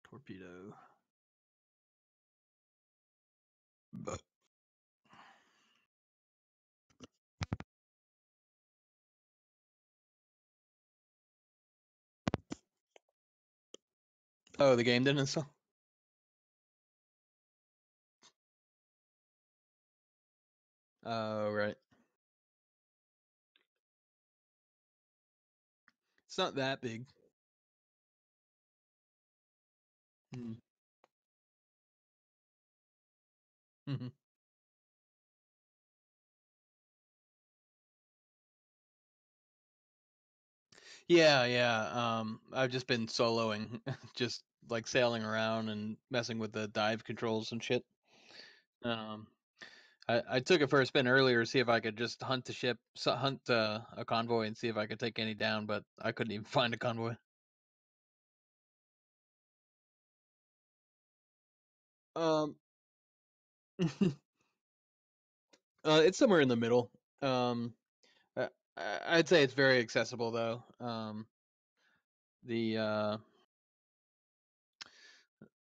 Torpedo. Oh, the game didn't install? Oh, right. It's not that big. Mm. Mm-hmm. Yeah, yeah. I've just been soloing, just like sailing around and messing with the dive controls and shit. Um, I took it for a spin earlier to see if I could just hunt the ship, hunt a convoy, and see if I could take any down, but I couldn't even find a convoy. Um, it's somewhere in the middle. Um, I'd say it's very accessible though. The uh,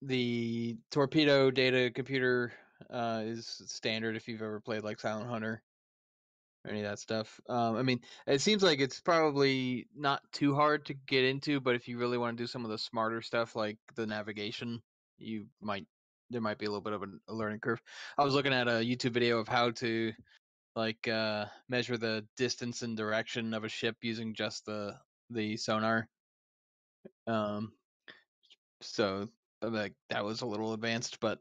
the torpedo data computer is standard if you've ever played like Silent Hunter or any of that stuff. I mean, it seems like it's probably not too hard to get into, but if you really want to do some of the smarter stuff like the navigation, you might there might be a little bit of a learning curve. I was looking at a YouTube video of how to like measure the distance and direction of a ship using just the sonar. Um, so like that was a little advanced, but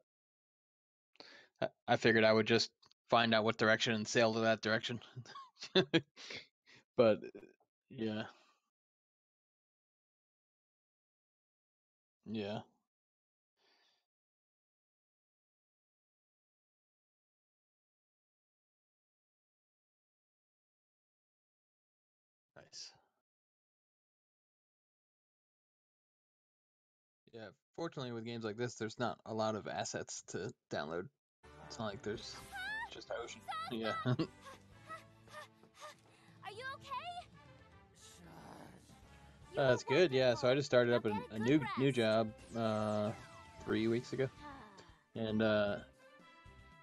I figured I would just find out what direction and sail to that direction. But yeah, yeah, nice. Yeah, fortunately with games like this, there's not a lot of assets to download. It's not like there's just ocean. Yeah. Are you okay? That's good. Yeah, so I just started up a new job 3 weeks ago, and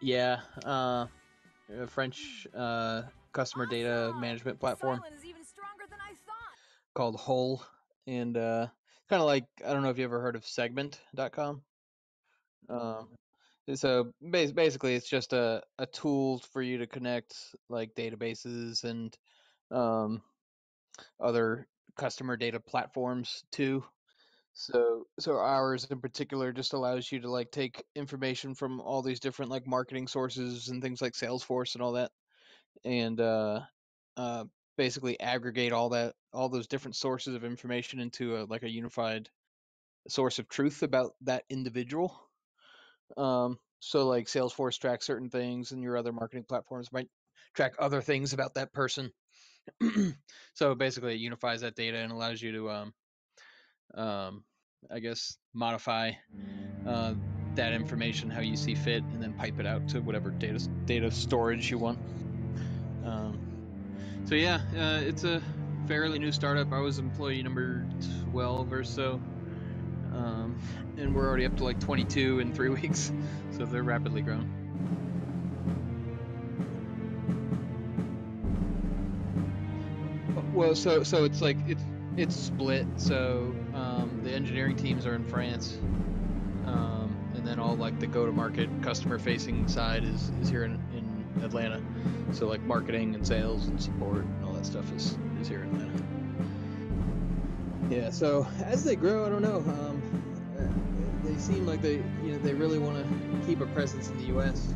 yeah, a French customer data management platform Is even stronger than I thought. called Whole, and kind of like I don't know if you ever heard of Segment.com. Um, so basically, it's just a tool for you to connect like databases and um, other customer data platforms to. So ours in particular just allows you to like take information from all these different like marketing sources and things like Salesforce and all that, and uh, basically aggregate all those different sources of information into like a unified source of truth about that individual. So like Salesforce tracks certain things, and your other marketing platforms might track other things about that person. So basically, it unifies that data and allows you to, um, I guess, modify uh, that information how you see fit, and then pipe it out to whatever data storage you want. Um, so yeah, it's a fairly new startup. I was employee number 12 or so. And we're already up to like 22 in 3 weeks, so they're rapidly growing. Well, so it's like it's split. So the engineering teams are in France, and then all like the go-to-market customer-facing side is here in Atlanta. So like marketing and sales and support and all that stuff is here in Atlanta. Yeah. So as they grow, I don't know. They seem like they really want to keep a presence in the U.S.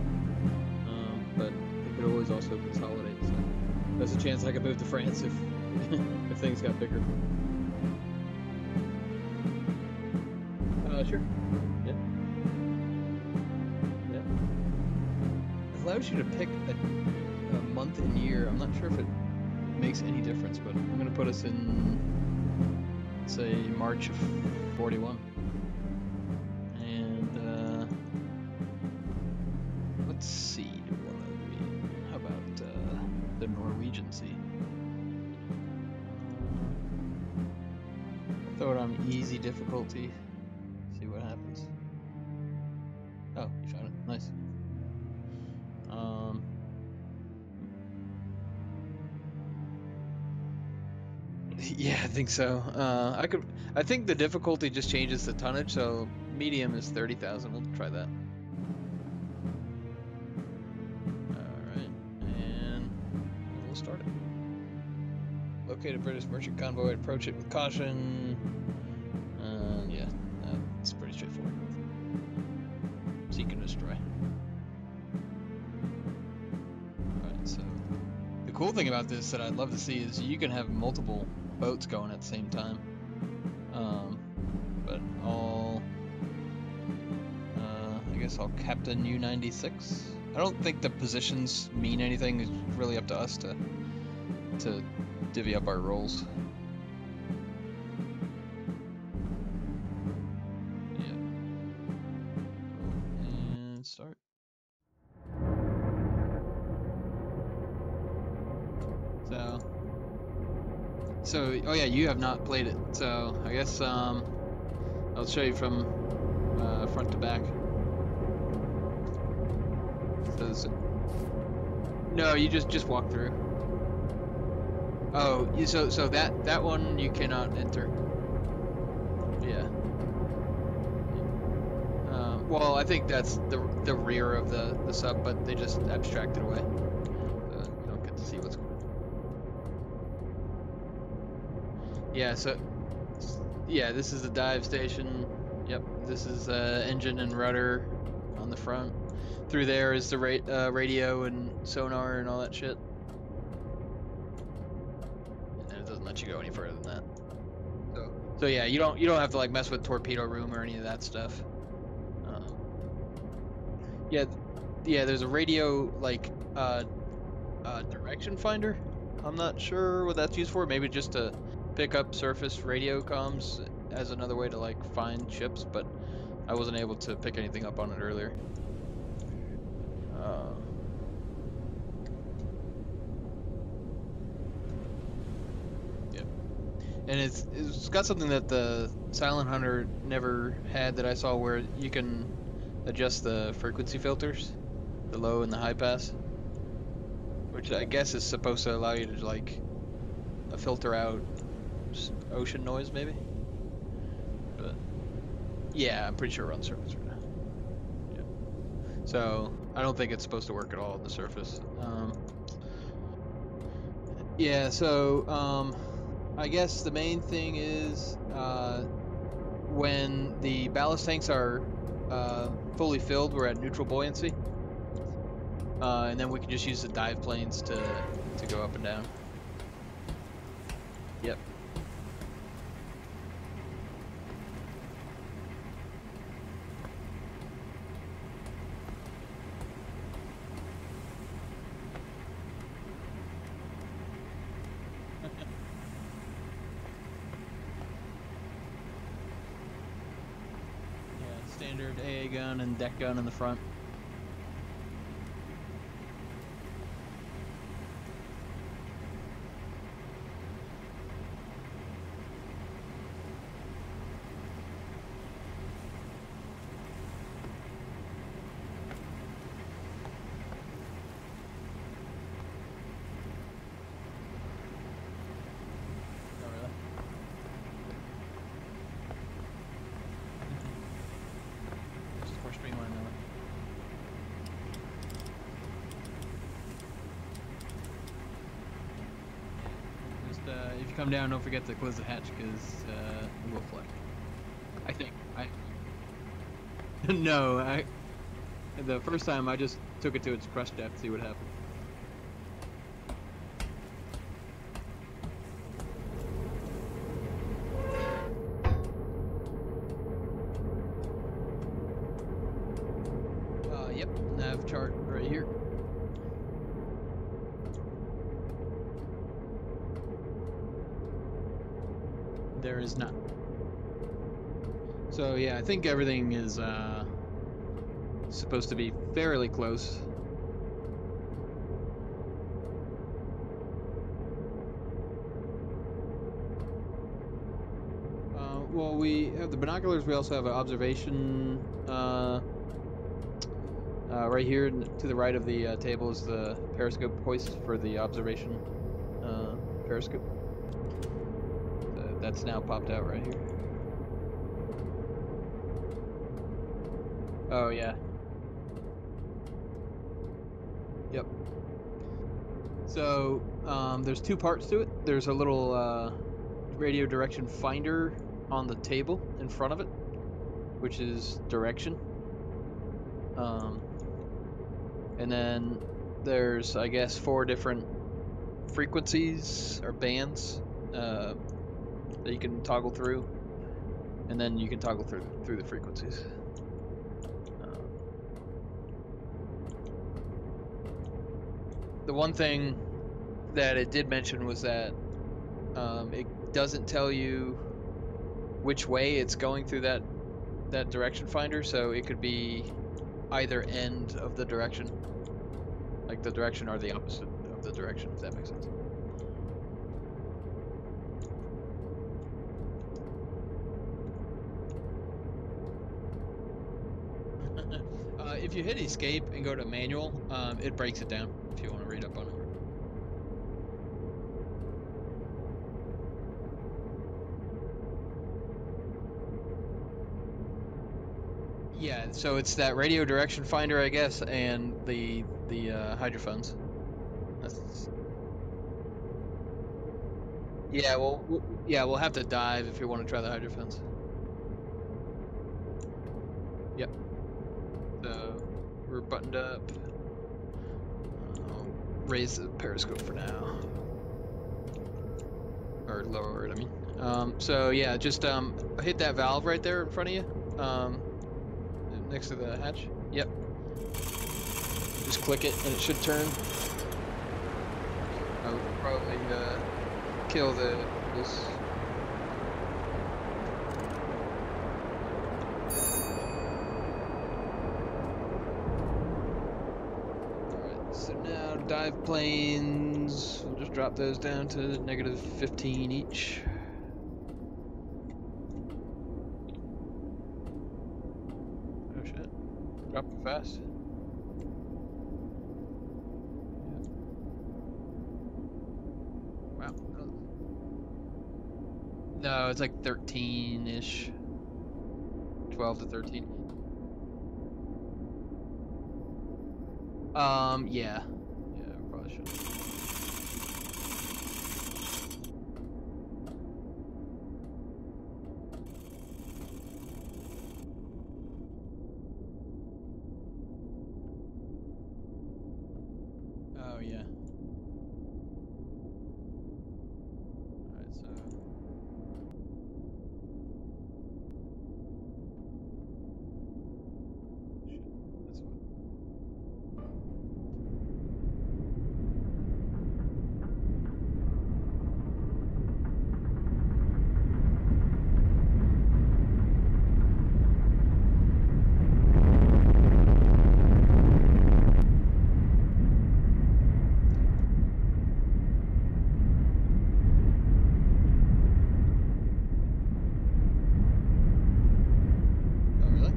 But they could always also consolidate. So there's a chance I could move to France if if things got bigger. Sure. Yeah. Yeah. It allows you to pick a month and year. I'm not sure if it makes any difference, but I'm gonna put us in, say, March of 41. And let's see, how about the Norwegian Sea? Throw it on easy difficulty. See what what happens. Oh, you found it. Nice. Yeah, I think so. I think the difficulty just changes the tonnage, so medium is 30,000. We'll try that. Alright, and we'll start it. Locate a British merchant convoy, approach it with caution. Yeah, that's pretty straightforward. Seek and destroy. Alright, so the cool thing about this that I'd love to see is you can have multiple boats going at the same time. But I guess I'll Captain U-96. I don't think the positions mean anything. It's really up to us to divvy up our roles. Yeah. And start. So, oh yeah, you have not played it. So I guess I'll show you from front to back. No, you just walk through. Oh, so that one you cannot enter. Yeah. Well, I think that's the rear of the sub, but they just abstract it away. You don't get to see what's going on. Yeah. So, yeah, this is the dive station. Yep. This is engine and rudder on the front. Through there is the radio and sonar and all that shit. And then it doesn't let you go any further than that. So yeah, you don't have to like mess with torpedo room or any of that stuff. Yeah, there's a radio like direction finder. I'm not sure what that's used for. Maybe just to pick up surface radio comms as another way to like find ships, but I wasn't able to pick anything up on it earlier. Yeah, and it's got something that the Silent Hunter never had that I saw, where you can adjust the frequency filters, the low and the high pass, which I guess is supposed to allow you to like filter out ocean noise, maybe. But yeah, I'm pretty sure we're on the surface right now. Yeah. So I don't think it's supposed to work at all on the surface. Yeah. So I guess the main thing is when the ballast tanks are fully filled, we're at neutral buoyancy, and then we can just use the dive planes to go up and down. Yep. Yeah, standard AA gun and deck gun in the front. If you come down, don't forget to close the hatch, because it will fly. I think. No, the first time I just took it to its crush depth to see what happened. Yep, nav chart right here. There is none. So yeah, I think everything is supposed to be fairly close. Well, we have the binoculars. We also have an observation. Right here to the right of the table is the periscope hoist for the observation periscope. That's now popped out right here. Oh yeah. Yep. So there's two parts to it. There's a little radio direction finder on the table in front of it, which is direction. And then there's, I guess, 4 different frequencies or bands that you can toggle through, and then you can toggle through the frequencies. The one thing that it did mention was that it doesn't tell you which way it's going through that direction finder, so it could be either end of the direction, like the direction or the opposite of the direction, if that makes sense. If you hit escape and go to manual, it breaks it down if you want to read up on it. Yeah, so it's that radio direction finder, I guess, and the hydrophones. Yeah, well, we'll have to dive if you want to try the hydrophones. Yep. So we're buttoned up. I'll raise the periscope for now, or lower it. I mean. So yeah, just hit that valve right there in front of you. Next to the hatch. Yep. Just click it and it should turn. I'll probably kill this. Alright, so now dive planes, we'll just drop those down to -15 each. Oh shit. Dropping fast. Wow. No, it's like 13-ish. 12 to 13. Yeah. Yeah, probably should. Oh, yeah. Alright, so... Shit, that's what... Oh, really?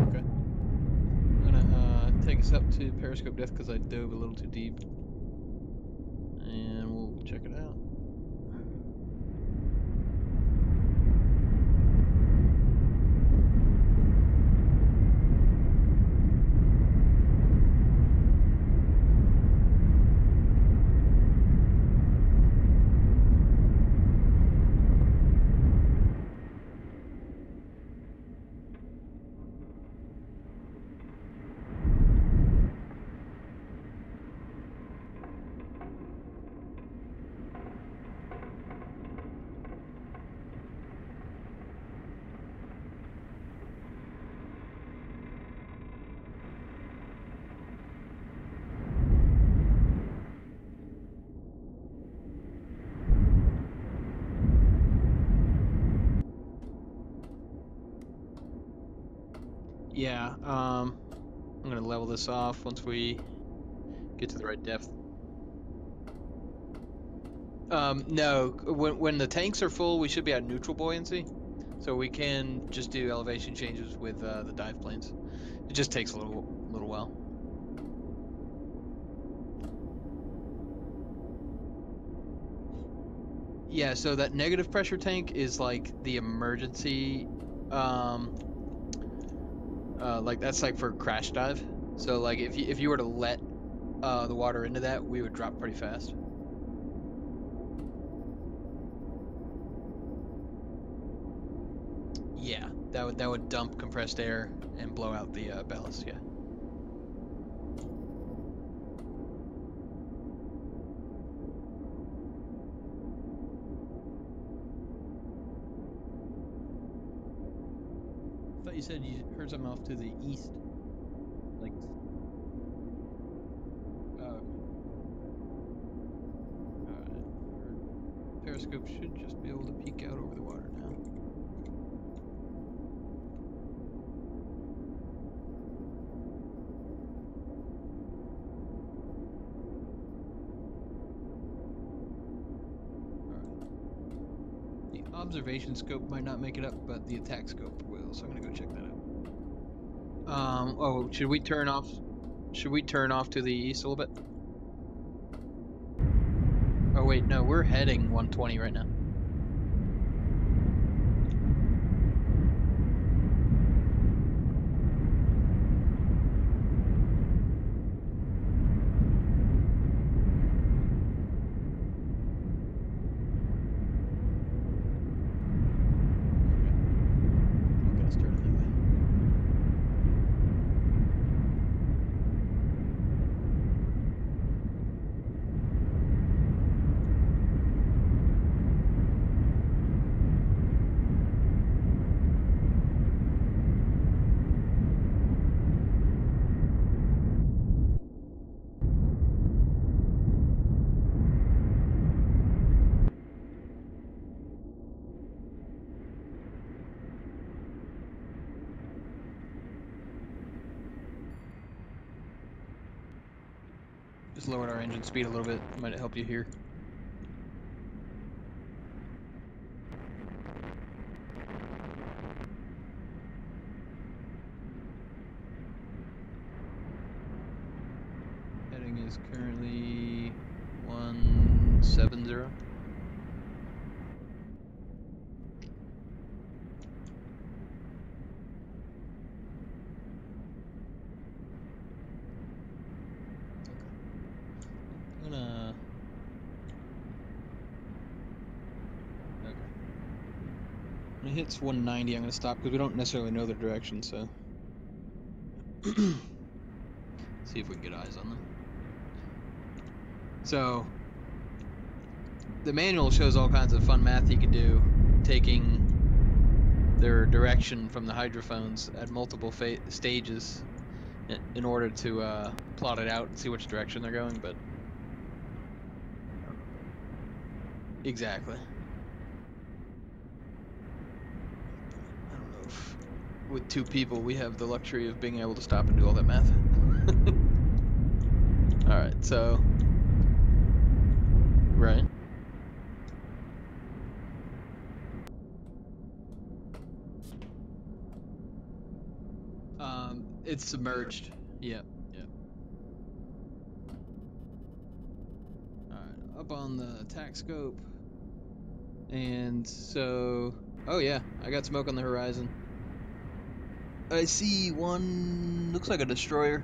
Okay. I'm gonna take us up to periscope depth because I dove a little too deep. And we'll check it out. Yeah. I'm gonna level this off once we get to the right depth. No, when the tanks are full, we should be at neutral buoyancy, so we can just do elevation changes with the dive planes. It just takes a little while. Yeah, so that negative pressure tank is like the emergency, like that's like for crash dive. So like if you were to let the water into that, we would drop pretty fast. Yeah, that would dump compressed air and blow out the ballast. Yeah. I thought you said you heard something off to the east, like. Oh, okay. All right. Periscope should just be able to peek out over the water now. The observation scope might not make it up, but the attack scope will. So I'm gonna go check that out. Oh, should we turn off? Should we turn off to the east a little bit? Oh wait, no, we're heading 120 right now. Just lowered our engine speed a little bit. Might help you here. Heading is currently 170. When it hits 190, I'm going to stop because we don't necessarily know the direction, so. See if we can get eyes on them. So, the manual shows all kinds of fun math you can do, taking their direction from the hydrophones at multiple stages in order to plot it out and see which direction they're going, but. Exactly. With two people, we have the luxury of being able to stop and do all that math. Alright, so... Right. It's submerged. Yep, yep. Alright, up on the attack scope. And so... Oh yeah, I got smoke on the horizon. I see one, looks like a destroyer.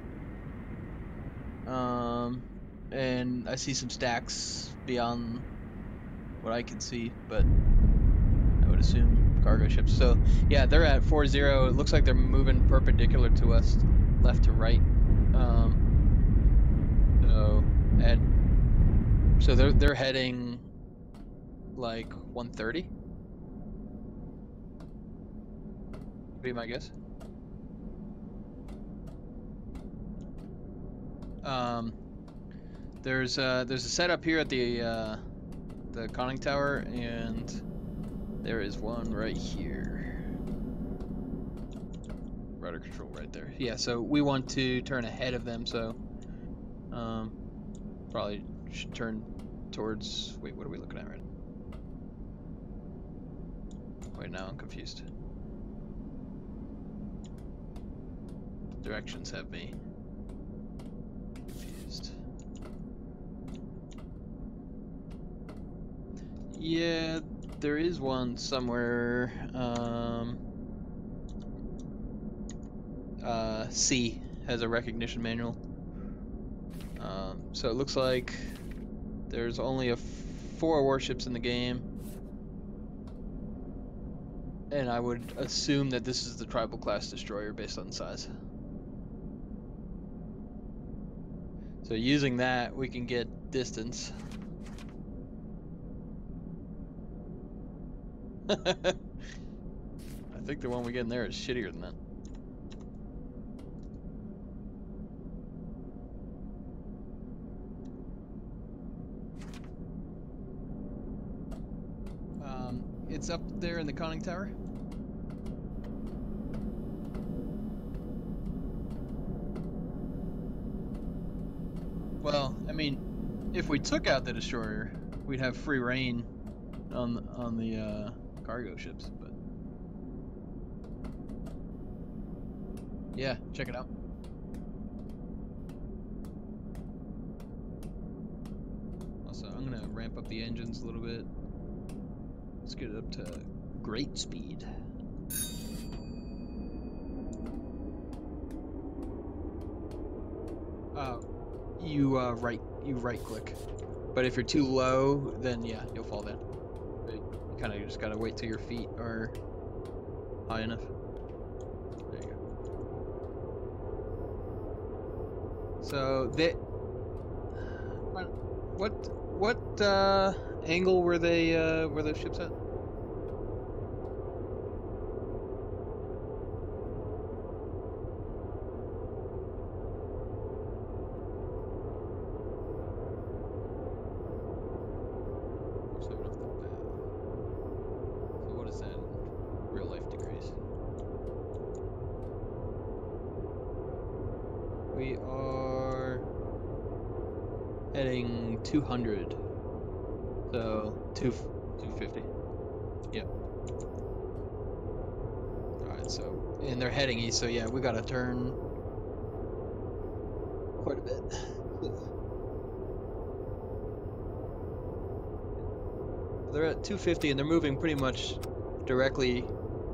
And I see some stacks beyond what I can see, but I would assume cargo ships. So yeah, they're at 40. It looks like they're moving perpendicular to us, left to right. So they're heading like 130. Would be my guess. There's a setup here at the conning tower, and there is one right here. Rudder control right there. Yeah, so we want to turn ahead of them, so probably should turn towards. Wait, what are we looking at right now? Wait, now I'm confused. Directions have me confused. Yeah, there is one somewhere. C has a recognition manual. So it looks like there's only 4 warships in the game. And I would assume that this is the tribal class destroyer based on size. So using that, we can get distance. I think the one we get in there is shittier than that. It's up there in the conning tower. Well, I mean, if we took out the destroyer, we'd have free reign on the cargo ships. But yeah, check it out. Also, I'm gonna ramp up the engines a little bit. Let's get it up to great speed. You right click. But if you're too low, then yeah, you'll fall down. But you kind of just gotta wait till your feet are high enough. There you go. So they, what angle were those ships at? We are heading 200, so 250. Yep. All right, so and they're heading east, so yeah, we gotta turn quite a bit. They're at 250 and they're moving pretty much directly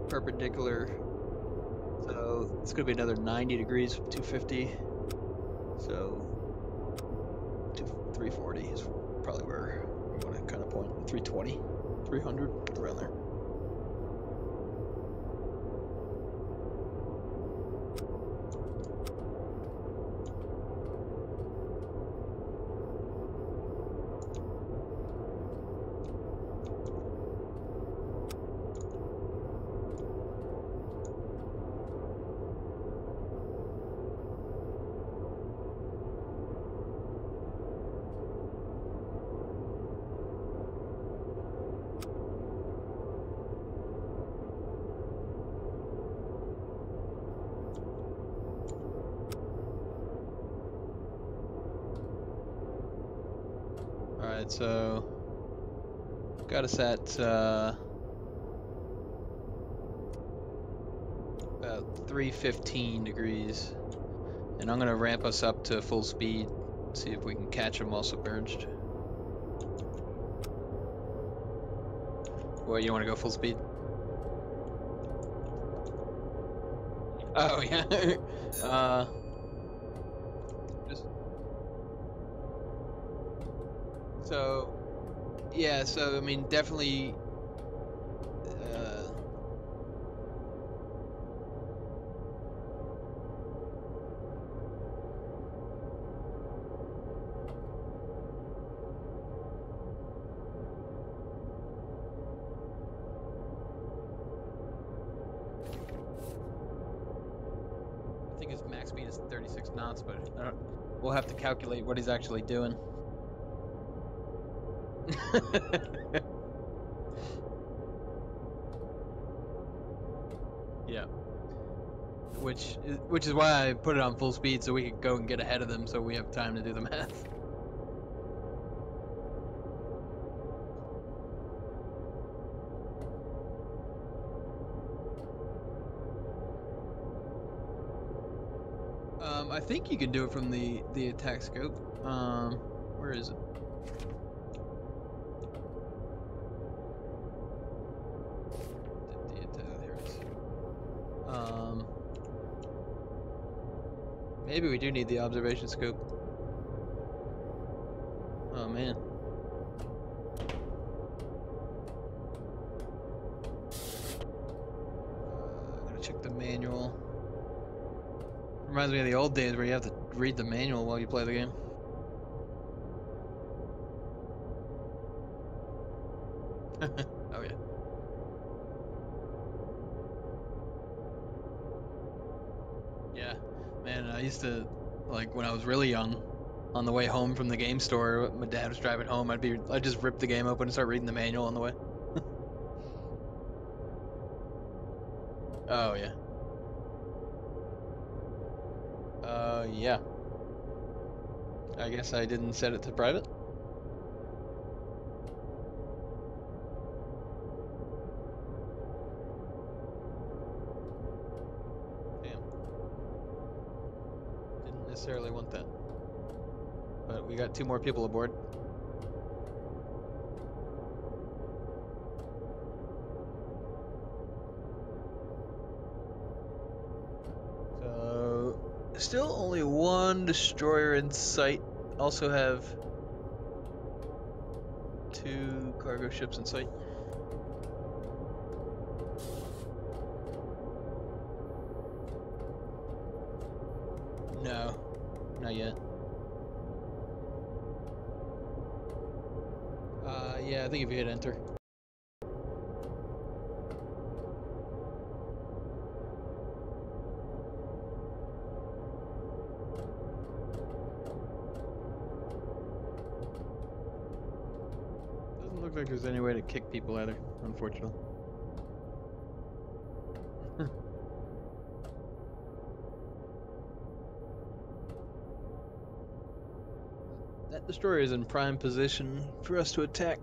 perpendicular. So it's gonna be another 90 degrees from 250. So 340 is probably where we want to kind of point. 320, 300, around there. Alright, so got us at about 315 degrees, and I'm gonna ramp us up to full speed, see if we can catch them while submerged. What, you want to go full speed? Oh yeah. So yeah, so I mean, definitely. I think his max speed is 36 knots, but we'll have to calculate what he's actually doing. Yeah. which is why I put it on full speed so we could go and get ahead of them so we have time to do the math. I think you can do it from the attack scope. Where is it? There it is. Maybe we do need the observation scope. Oh man. I'm gonna check the manual. Reminds me of the old days where you have to read the manual while you play the game. Oh yeah. Yeah, man, I used to, like, when I was really young, on the way home from the game store, my dad was driving home, I'd just rip the game open and start reading the manual on the way. Oh yeah. Yeah. I guess I didn't set it to private. Damn. Didn't necessarily want that. But we got 2 more people aboard. So, still only 1 destroyer in sight. Also have 2 cargo ships in sight. No, not yet. Yeah, I think if you hit enter. Doesn't look like there's any way to kick people either, unfortunately. That destroyer is in prime position for us to attack.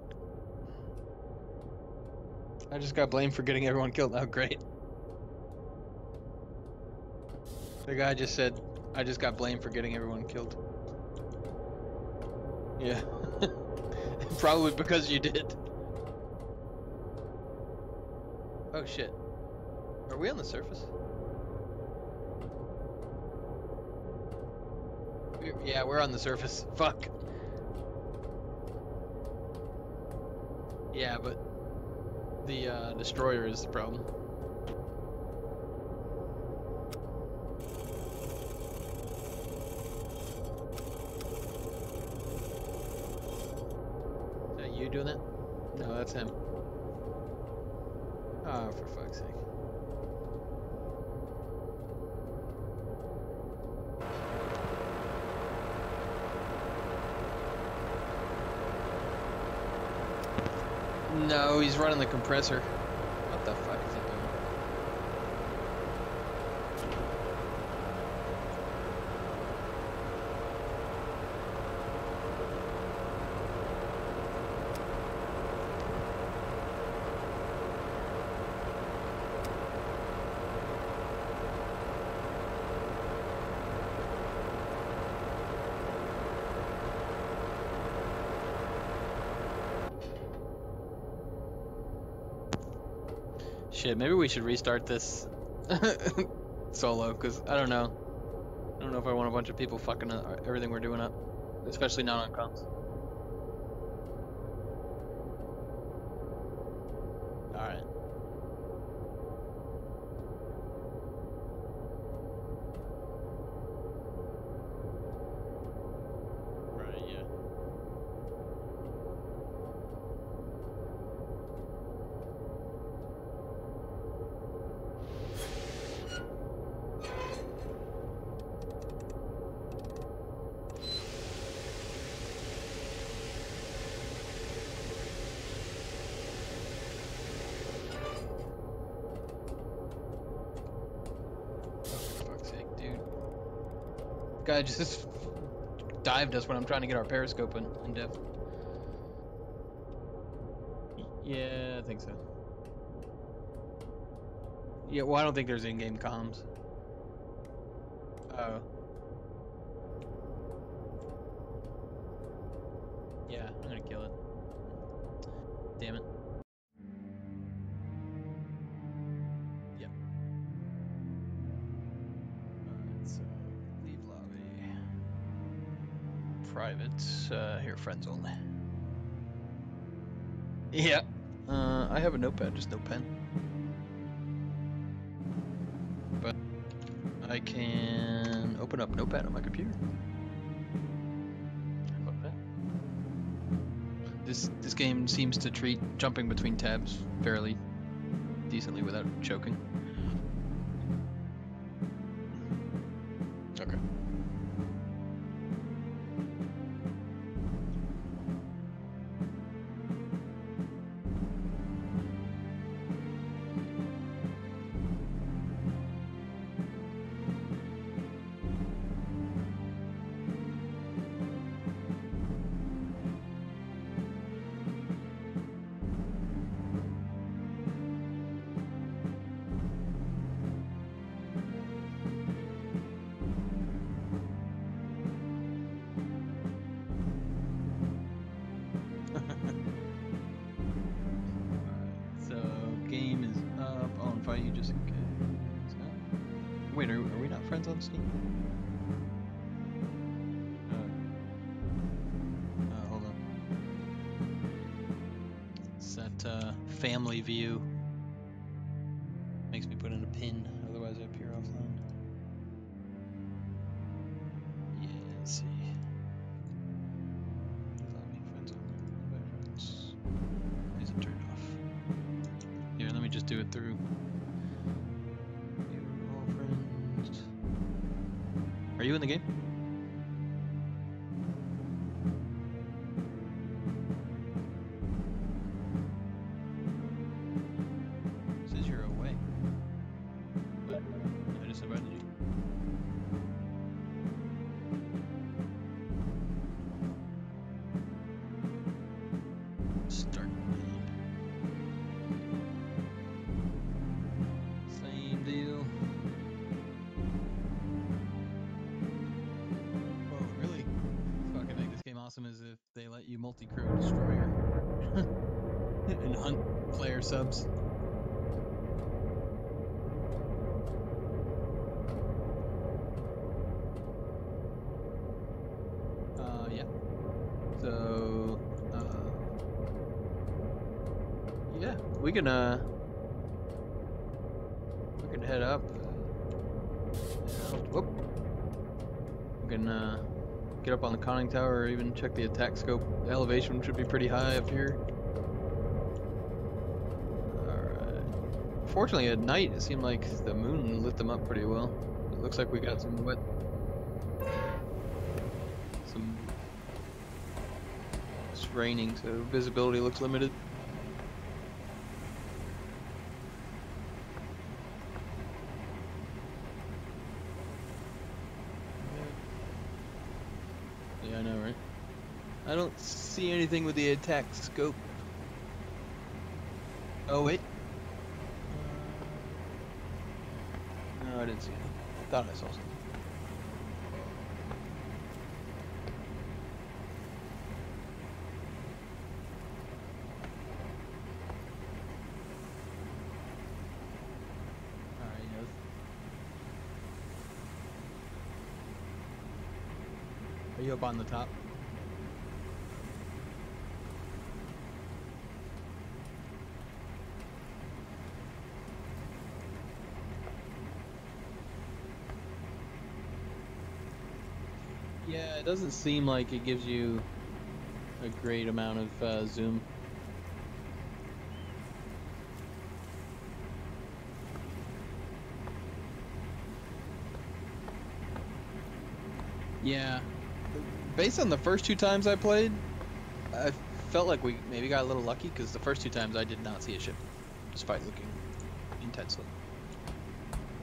I just got blamed for getting everyone killed. Oh, great. The guy just said, I just got blamed for getting everyone killed. Yeah. Probably because you did. Oh shit. Are we on the surface? Yeah, we're on the surface. Fuck. Yeah, but the destroyer is the problem. Is that you doing that? No, that's him. Oh, for fuck's sake. No, he's running the compressor. What the fuck is he doing? Shit, maybe we should restart this solo, because I don't know. I don't know if I want a bunch of people fucking everything we're doing up. Especially not on comms. Alright. Right, yeah. Guy just dived us when I'm trying to get our periscope in depth. Yeah, I think so. Yeah, well, I don't think there's in-game comms. Oh. Yeah, I'm gonna kill it. Damn it. Yep. Alright, so leave lobby. Private, here, friends only. Yeah. I have a notepad, just no pen. But I can open up Notepad on my computer. How about that? This game seems to treat jumping between tabs fairly decently without choking. Okay. So game is up. I'll invite you just in case. Wait, are we not friends on Steam? Hold on. Set family view. Makes me put in a pin, otherwise I appear offline. Yeah, let's see. Lobby, friends only. Invite friends. Is it turned off? Here, let me just do it through. You all friends. Are you in the game? It says you're away. But I just invited you. Start game. Same deal. What would really fucking make this game awesome is if they let you multi-crew destroyer and hunt player subs. Yeah. So, yeah, we can head up. Whoop. We can get up on the conning tower or even check the attack scope. The elevation should be pretty high up here. Alright. Fortunately, at night, it seemed like the moon lit them up pretty well. It looks like we got some wet... It's raining, so visibility looks limited. Yeah, I know, right? I don't see anything with the attack scope. Oh, wait. No, I didn't see anything. Thought I saw something. Are you up on the top? Yeah, it doesn't seem like it gives you a great amount of zoom. Yeah. Based on the first two times I played, I felt like we maybe got a little lucky because the first two times I did not see a ship, despite looking intensely.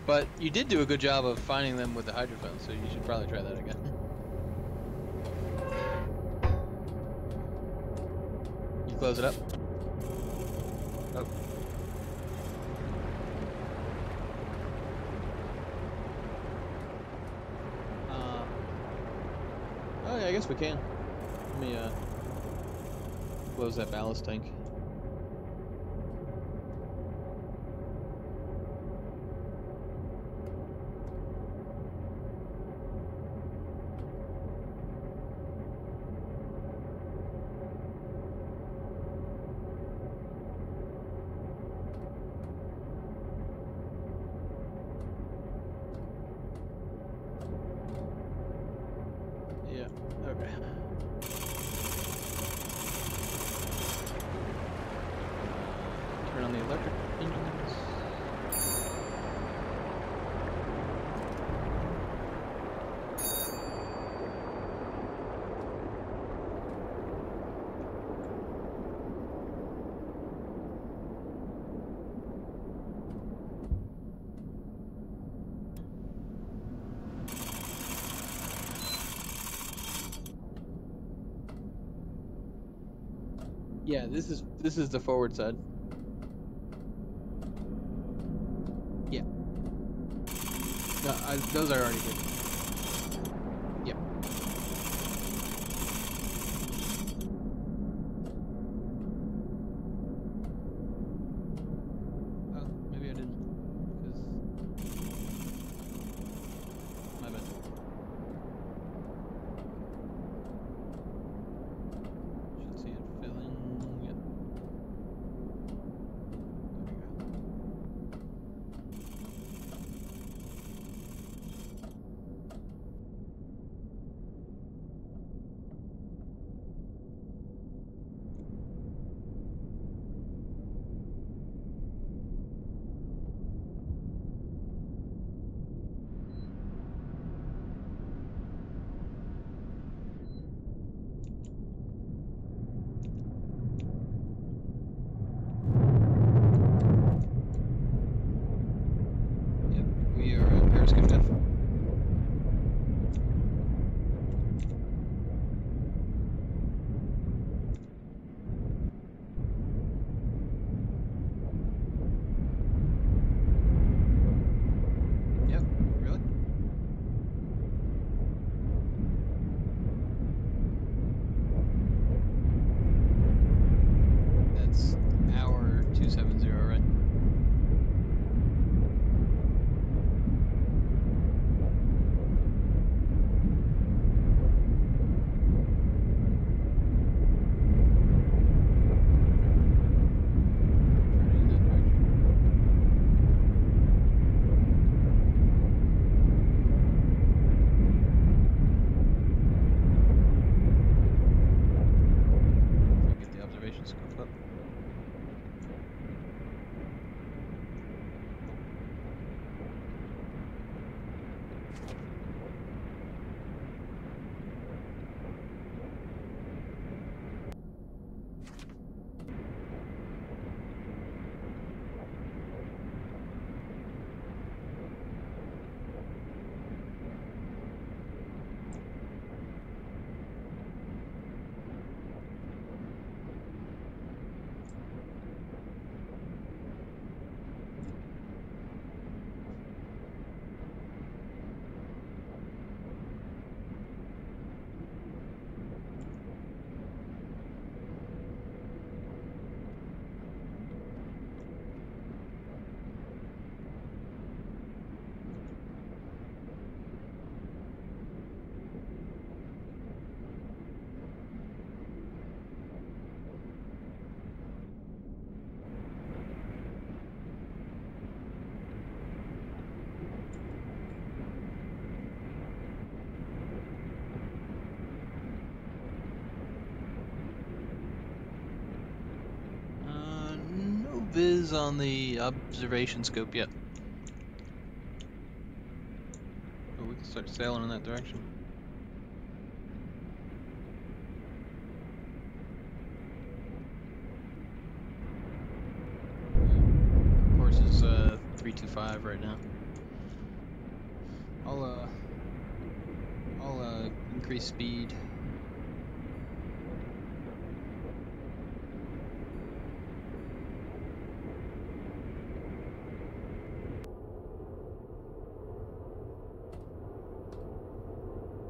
But you did do a good job of finding them with the hydrophone, so you should probably try that again. You close it up. Oh. Oh yeah, I guess we can. Let me close that ballast tank. Yeah, okay. Turn on the electric engines. Yeah, this is the forward side. Yeah. No, those are already good. Yep. Oh, maybe I didn't. Because my bad. Should see it filling. Yep. There we go. Yep, we are at periscope depth. Yep, really? That's hour 270, right? Turning in that direction. So get the observation scope up. No viz on the observation scope yet. But we can start sailing in that direction. Course is 325 right now. I'll increase speed.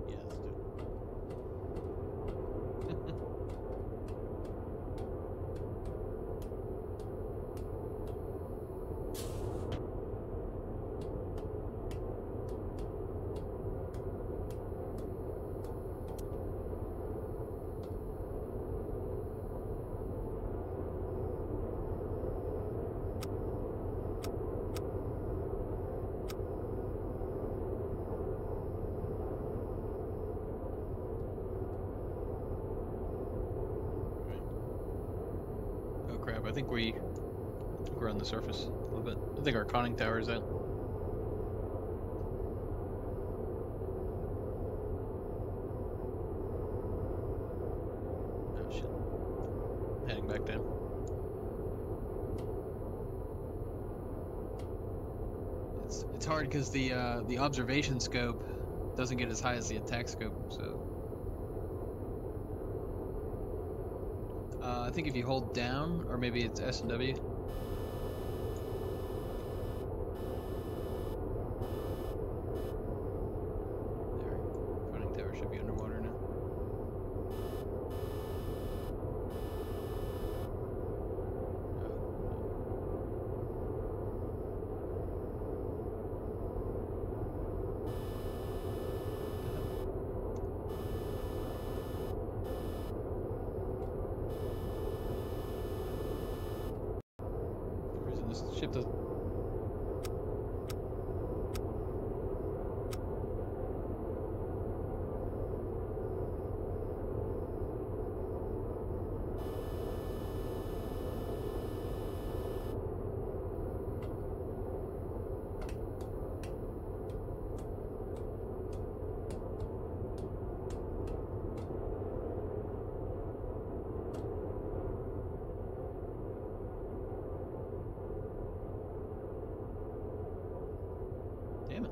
Yeah, let's do it. Oh crap! I think we're on the surface a little bit. I think our conning tower is out. Oh shit! Heading back down. It's hard because the observation scope doesn't get as high as the attack scope. So I think if you hold down, or maybe it's S and W. There, conning tower should be underwater now. This ship does. Damn it.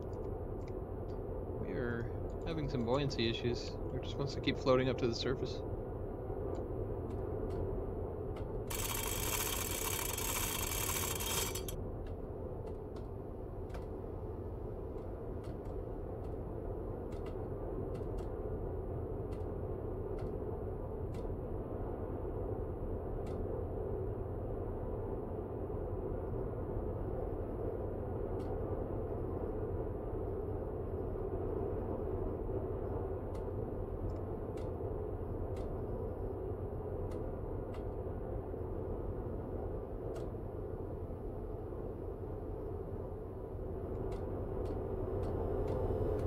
We are having some buoyancy issues. We're just wants to keep floating up to the surface.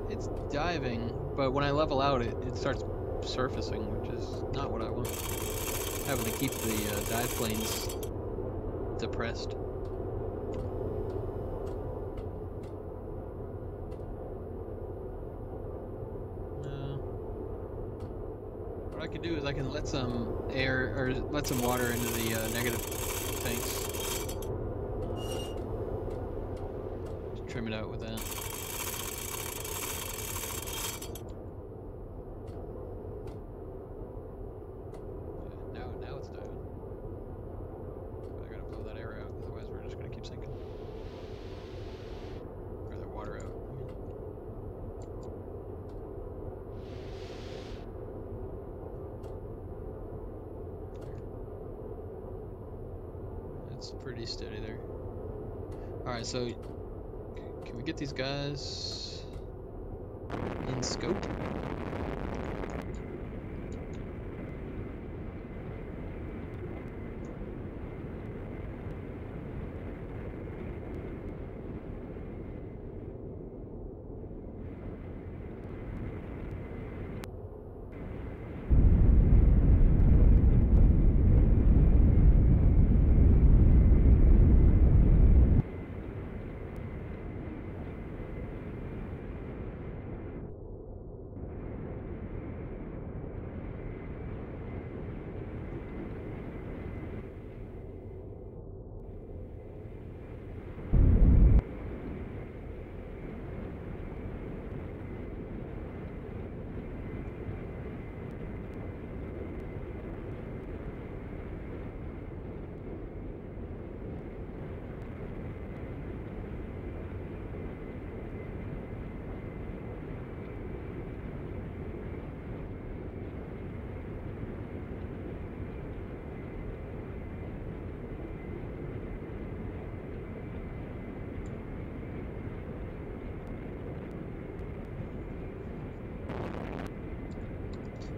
It's diving, but when I level out, it starts surfacing, which is not what I want. Having to keep the dive planes depressed. What I could do is I can let some air, or let some water into the negative tanks. Just trim it out with that. Now it's diving. But I gotta blow that air out, otherwise we're just gonna keep sinking. Or the water out. It's pretty steady there. Alright, so can we get these guys in scope?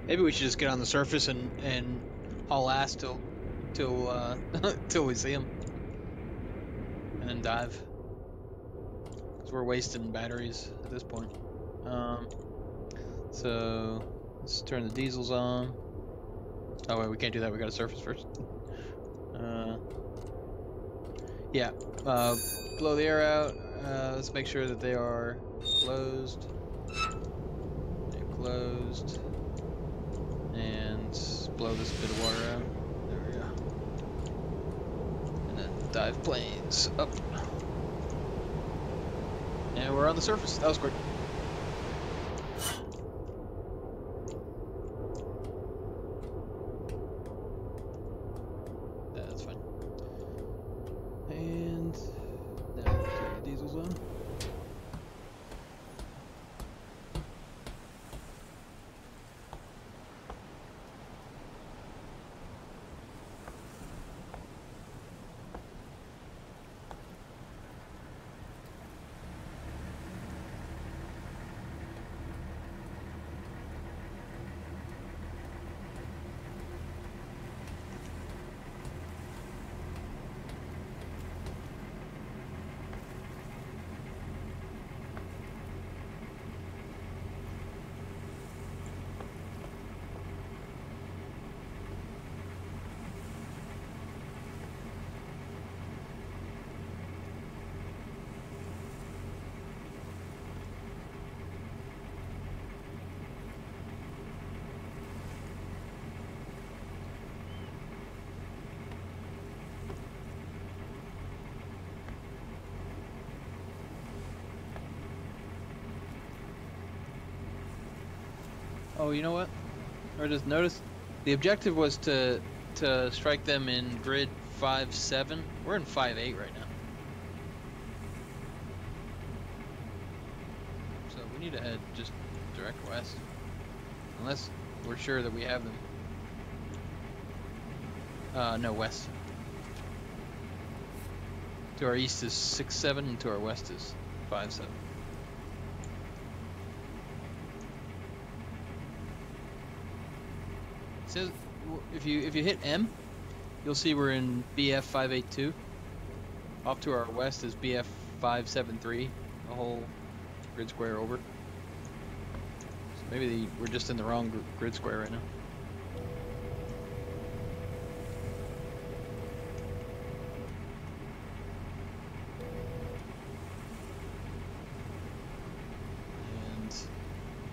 Maybe we should just get on the surface and haul ass till till we see him, and then dive. Cause we're wasting batteries at this point. So let's turn the diesels on. Oh wait, we can't do that. We got to surface first. Yeah. Blow the air out. Let's make sure that they are closed. They're closed. And blow this bit of water out. There we go. And then dive planes up. And we're on the surface. That was quick. That's fine. And now turn the diesels on. Oh, you know what? I just noticed the objective was to strike them in grid 5-7. We're in 5-8 right now. So we need to head just direct west. Unless we're sure that we have them. No, west. To our east is 6-7 and to our west is 5-7. Says if you hit M, you'll see we're in BF 582. Off to our west is BF 573, the whole grid square over. So maybe we're just in the wrong grid square right now. And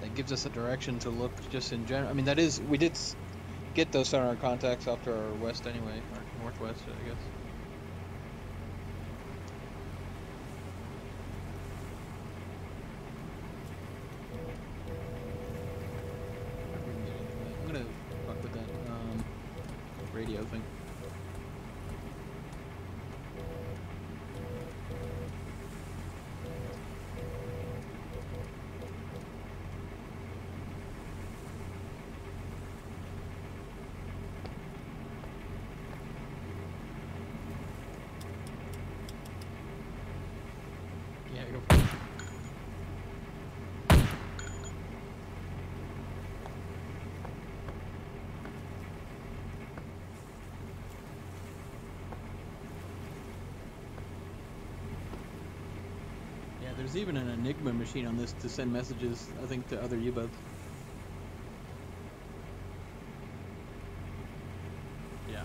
that gives us a direction to look just in general. I mean, that is, we did get those sonar contacts off to our west anyway, or northwest, I guess. I'm gonna fuck with that radio thing. Yeah, go for it. Yeah, there's even an Enigma machine on this to send messages, I think, to other U-boats. Yeah.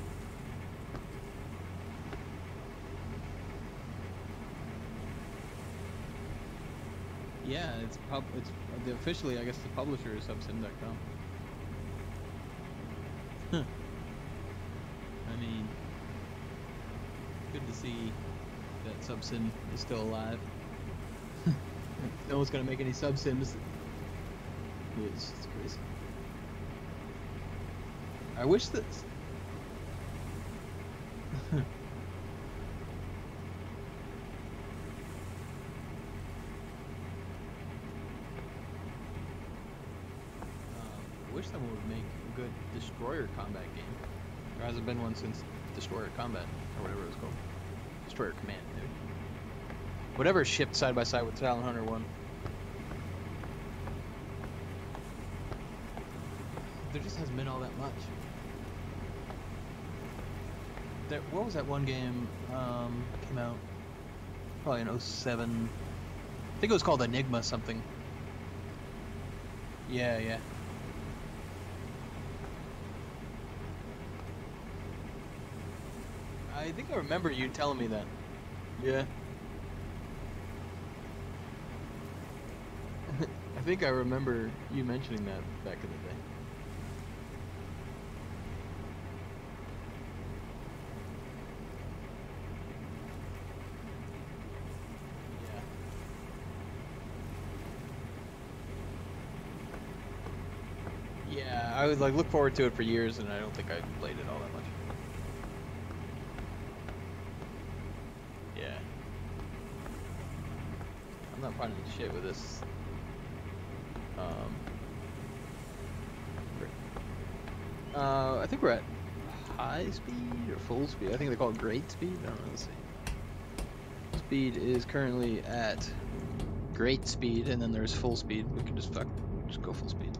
Yeah, it's officially, I guess, the publisher is subsim.com. Huh. I mean, good to see that subsim is still alive. No one's gonna make any subsims. It's crazy. I wish that. I wish someone would make a good destroyer combat game. There hasn't been one since Destroyer Combat, or whatever it was called. Destroyer Command, maybe. Whatever shipped side by side with Talon Hunter 1. there just hasn't been all that much. What was that one game came out probably in 07? I think it was called Enigma something. Yeah, yeah. I think I remember you telling me that. Yeah. I think I remember you mentioning that back in the day. Yeah. Yeah, I would like look forward to it for years, and I don't think I played it all that much. Yeah. I'm not finding shit with this. I think we're at high speed or full speed. I think they call it great speed. I don't know. Let's see. Speed is currently at great speed, and then there's full speed. We can just go full speed.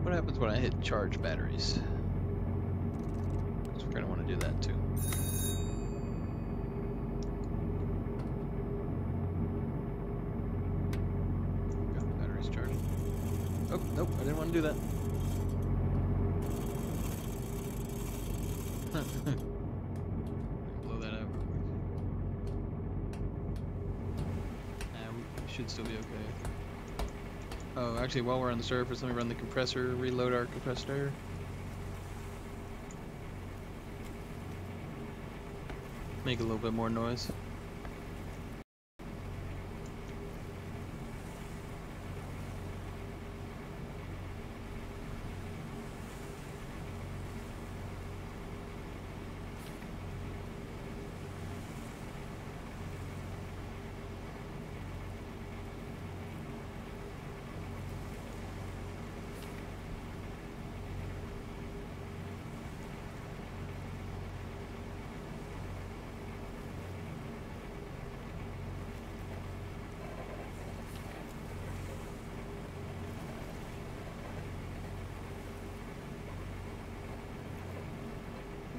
What happens when I hit charge batteries? Because we're gonna want to do that too. Got the batteries charged. Oh, nope, I didn't want to do that. Blow that out. Nah, we should still be okay. Oh, actually, while we're on the surface, let me run the compressor, reload our compressor. Make a little bit more noise.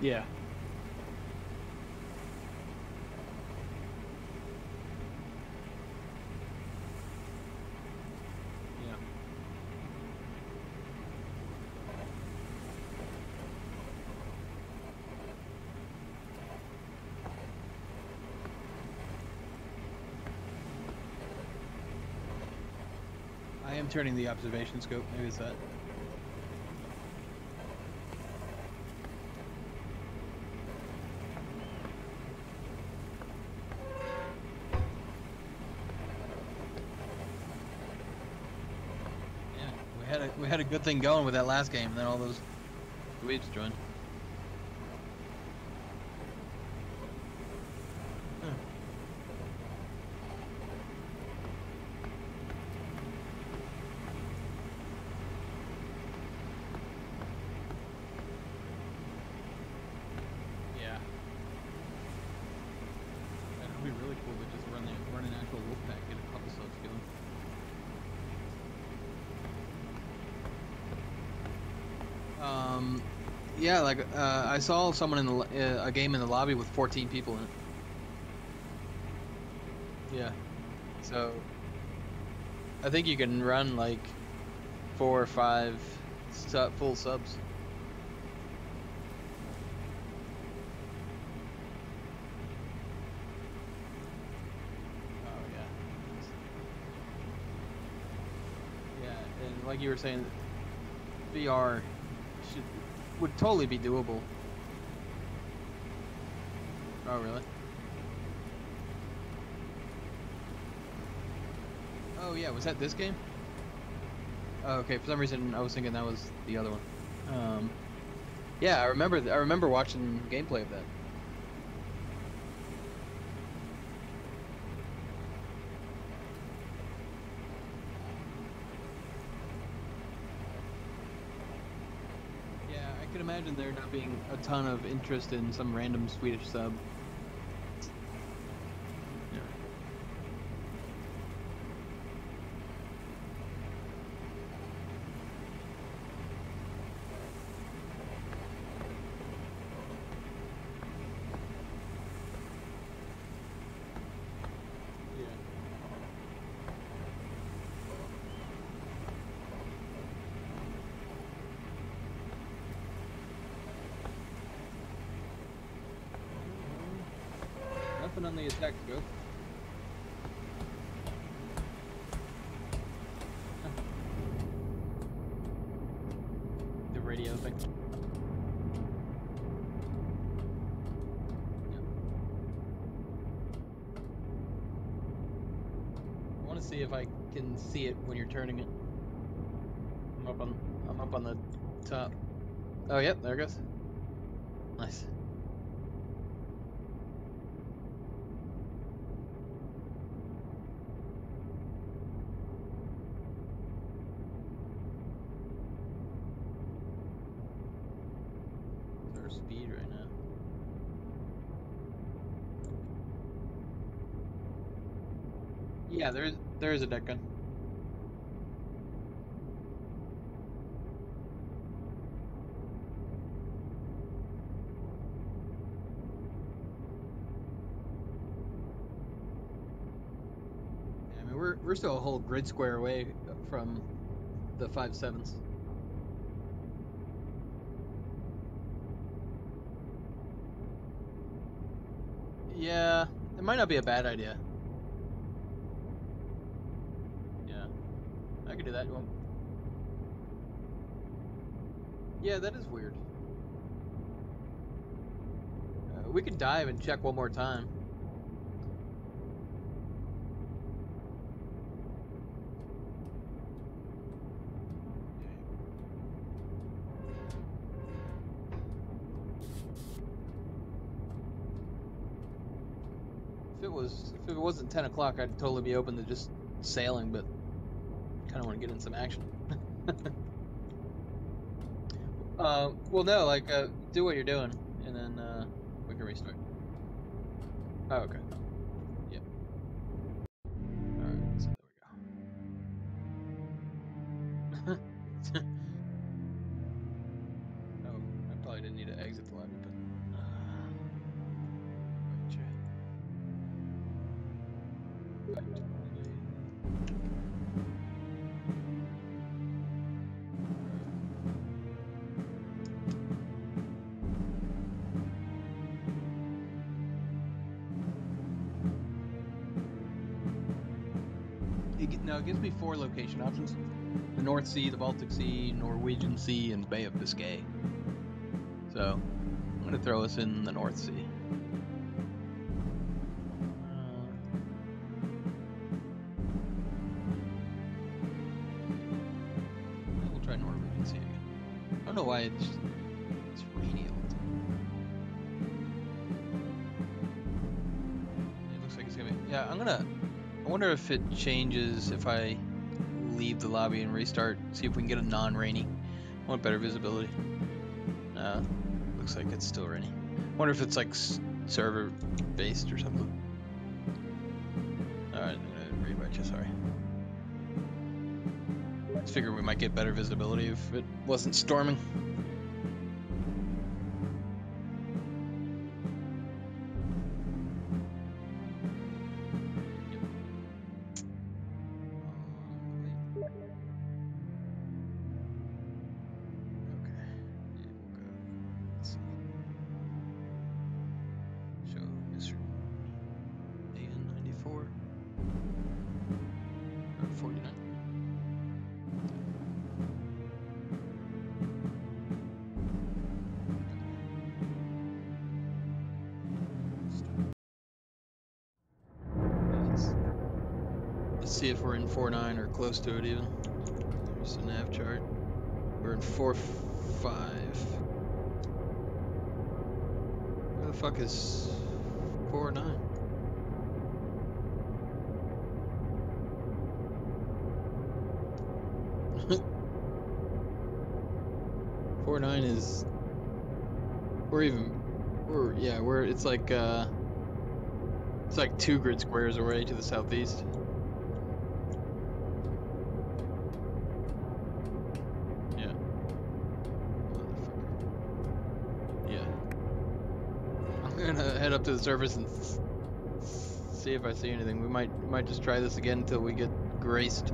Yeah. Yeah. I am turning the observation scope. Maybe it's that. We had a good thing going with that last game, and then all those weeds joined. Huh. Yeah. That would be really cool to just run an actual Wolfpack, get a couple subs going. Yeah, like I saw someone in the a game in the lobby with 14 people in it. Yeah, so I think you can run like 4 or 5 full subs. Oh yeah. Yeah, and like you were saying, VR would totally be doable. Oh really? Oh yeah, was that this game? Oh, okay, for some reason I was thinking that was the other one. Yeah, I remember watching gameplay of that. Yeah, I could imagine there not being a ton of interest in some random Swedish sub. Open on the attack scope. The radio thing. I want to see if I can see it when you're turning it. I'm up on the top. Oh, yep, there it goes. Nice. What's our speed right now? Yeah, there is a deck gun. I mean, we're still a whole grid square away from the 5.7s. Yeah, it might not be a bad idea. Yeah, I could do that. Yeah, that is weird. We could dive and check one more time. If it wasn't 10 o'clock, I'd totally be open to just sailing, but kind of want to get in some action. Well, no, like, do what you're doing, and then, we can restart. Oh, okay. Yep. Alright, so there we go. Oh, I probably didn't need to exit the lobby, but, invite you. No, it gives me 4 location options. The North Sea, the Baltic Sea, Norwegian Sea, and Bay of Biscay. So, I'm going to throw us in the North Sea. We'll try Norwegian Sea again. I don't know why it's rainy all the time. It looks like it's going to be... Yeah, I wonder if it changes if I leave the lobby and restart, see if we can get a non-rainy. I want better visibility. Looks like it's still rainy. I wonder if it's like server based or something. Alright, I'm gonna rewrite you, sorry. I just figured we might get better visibility if it wasn't storming. See if we're in 4.9 or close to it even. There's the nav chart. We're in 4.5. Where the fuck is 4.9? is it's like 2 grid squares away to the southeast. I'm gonna head up to the surface and see if I see anything. We might just try this again until we get graced.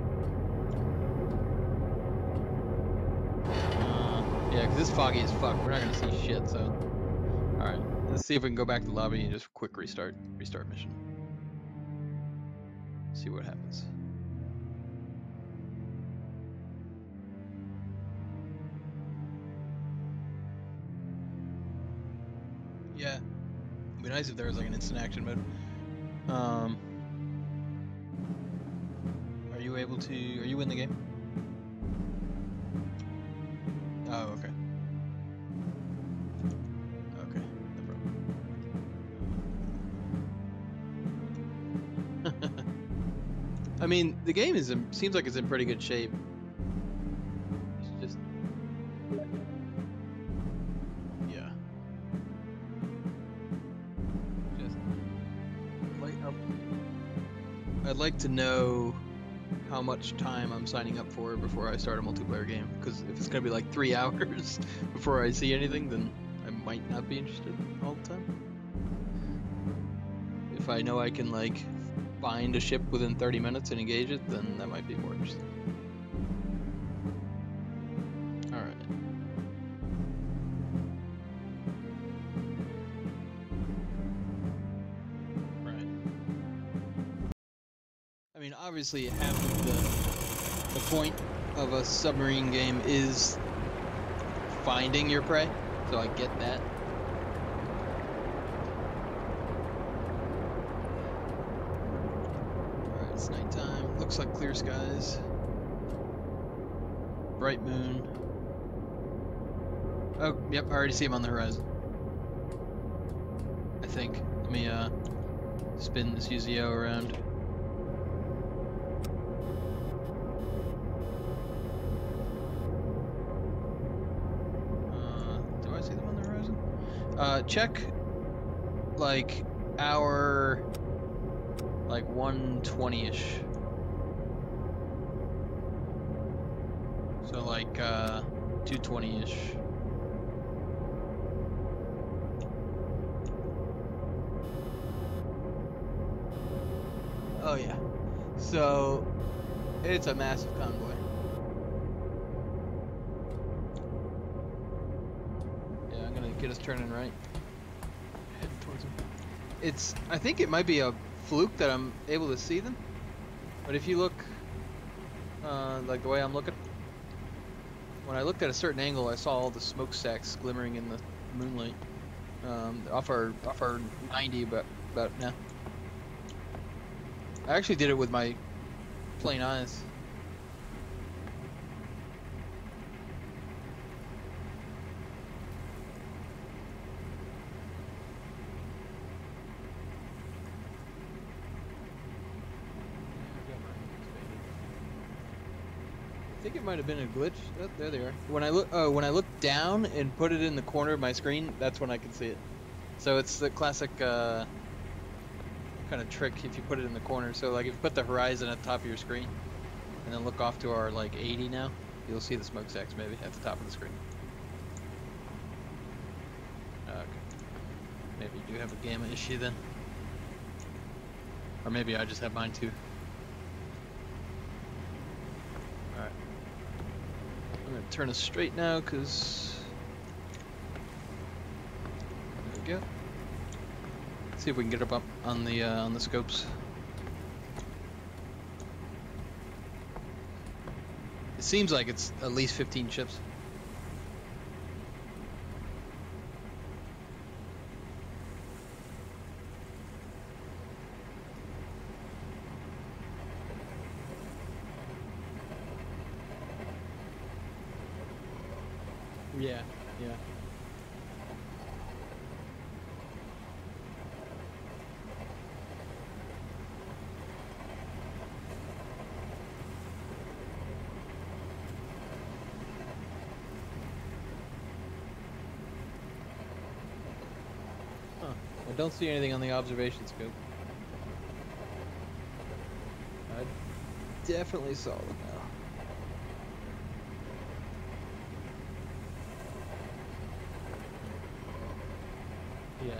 Yeah, because it's foggy as fuck. We're not gonna see shit, so... Alright. Let's see if we can go back to the lobby and just quick restart mission. See what happens. Yeah, it'd be nice if there was like an instant action mode. Are you able to? Are you in the game? Oh, okay. Okay, no problem. I mean, the game seems like it's in pretty good shape. It's just, yeah. Just I'd like to know how much time I'm signing up for before I start a multiplayer game. Because if it's gonna be like 3 hours before I see anything, then I might not be interested all the time. If I know I can like find a ship within 30 minutes and engage it, then that might be more interesting. Alright. Right. I mean, obviously half of the point of a submarine game is finding your prey, so I get that. Alright, it's nighttime. Looks like clear skies. Bright moon. Oh, yep, I already see him on the horizon. I think. Let me spin this UZO around. Do I see them on the horizon? Check like hour like 120-ish. So like 220-ish. Oh yeah. So it's a massive convoy. Yeah, I'm gonna get us turning right. Heading towards them. I think it might be a fluke that I'm able to see them. But if you look like the way I'm looking, when I looked at a certain angle, I saw all the smokestacks glimmering in the moonlight. Off our 90, but about now. I actually did it with my plain eyes. I think it might have been a glitch. Oh, there they are. When I look down and put it in the corner of my screen, that's when I can see it. So it's the classic kind of trick if you put it in the corner. So like if you put the horizon at the top of your screen, and then look off to our like 80 now, you'll see the smokestacks maybe at the top of the screen. Okay. Maybe you do have a gamma issue then, or maybe I just have mine too. I'm gonna turn us straight now, cause there we go. Let's see if we can get up on the scopes. It seems like it's at least 15 ships. Yeah, yeah. Huh. I don't see anything on the observation scope. I definitely saw them now. Yeah.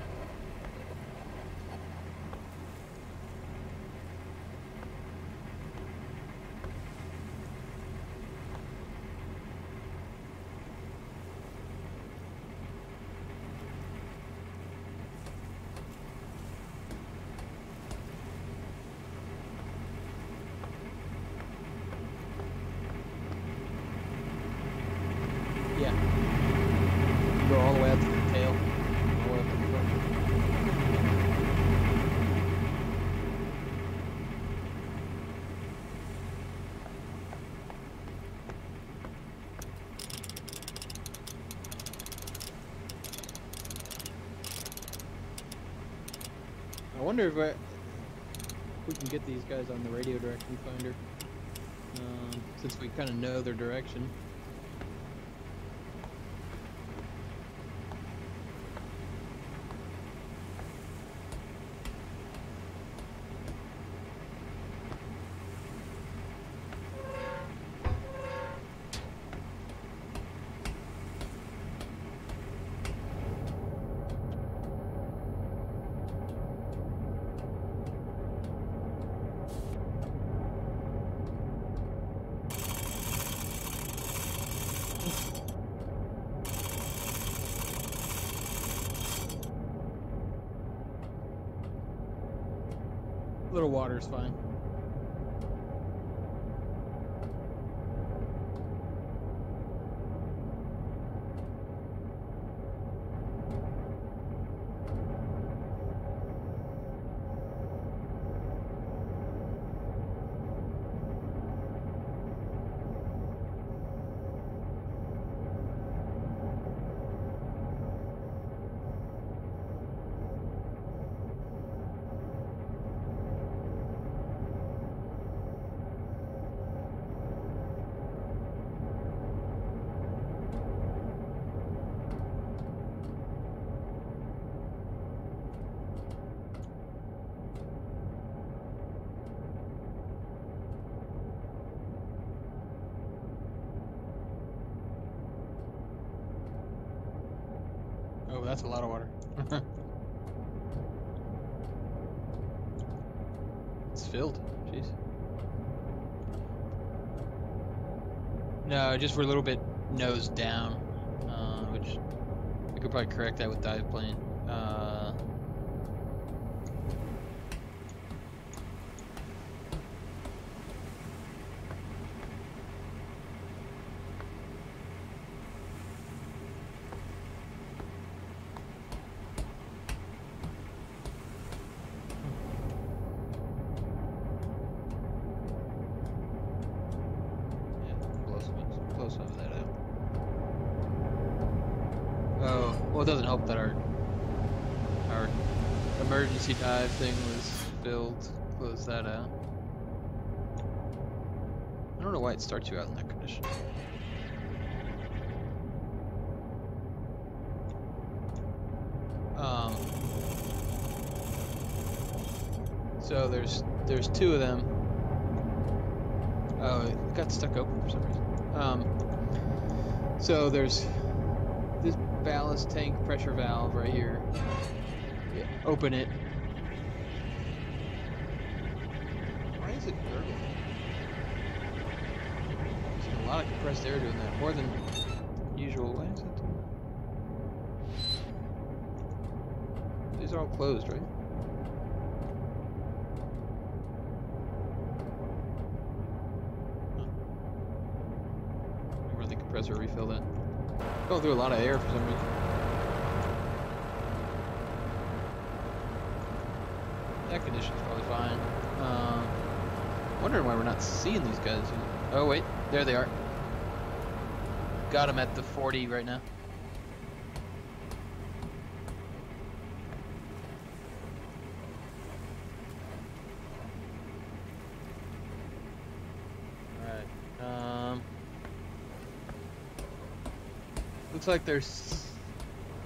I wonder if we can get these guys on the radio direction finder, since we kind of know their direction. A little water's fine. Oh, that's a lot of water. It's filled. Jeez. No, just we're a little bit nose down, which we could probably correct that with dive plane. Blow some of that out. Oh, well, it doesn't help that our emergency dive thing was filled. Close that out. I don't know why it starts you out in that condition. So there's two of them. Oh, it got stuck open for some reason. So there's this ballast tank pressure valve right here. Yeah, open it. Why is it gurgling? There's a lot of compressed air doing that, more than usual. Why is it doing that? These are all closed, right? Run the compressor, refill that. Going through a lot of air for some reason. That condition's probably fine. Wondering why we're not seeing these guys. Oh wait, there they are. Got them at the 40 right now. Alright. Looks like they're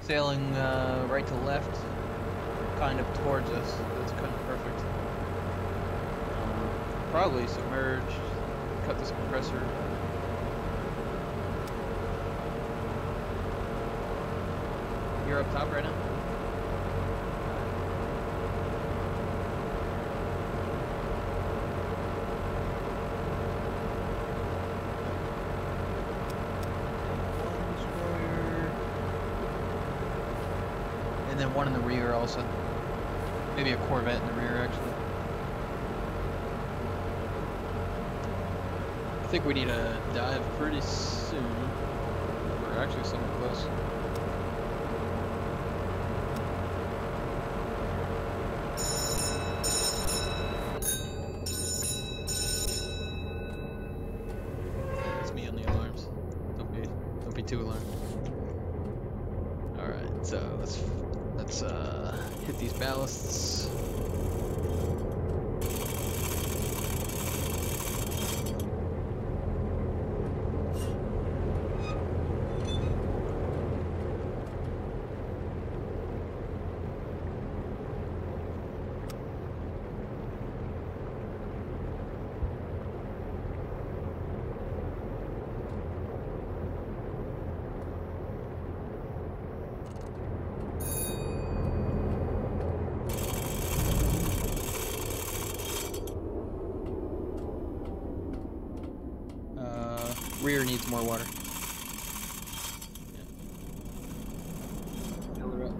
sailing right to left, kind of towards us. That's kind of perfect. Probably submerged. Cut this compressor. You're up top right now? And then one in the rear also. Maybe a Corvette in the rear actually. I think we need a dive pretty soon. We're actually somewhat close. It's me on the alarms. Don't be too alarmed. Alright, so let's hit these ballasts. Rear needs more water. Yeah. Fill her up.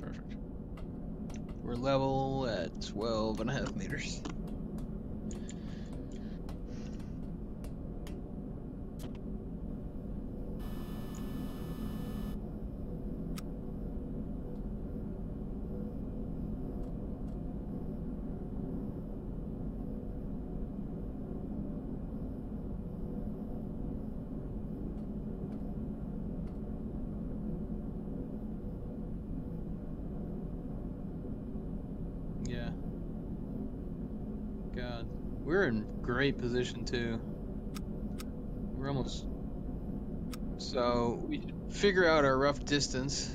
Perfect. We're level at 12.5 meters. Yeah. God. We're in great position too. We're almost... So we should figure out our rough distance.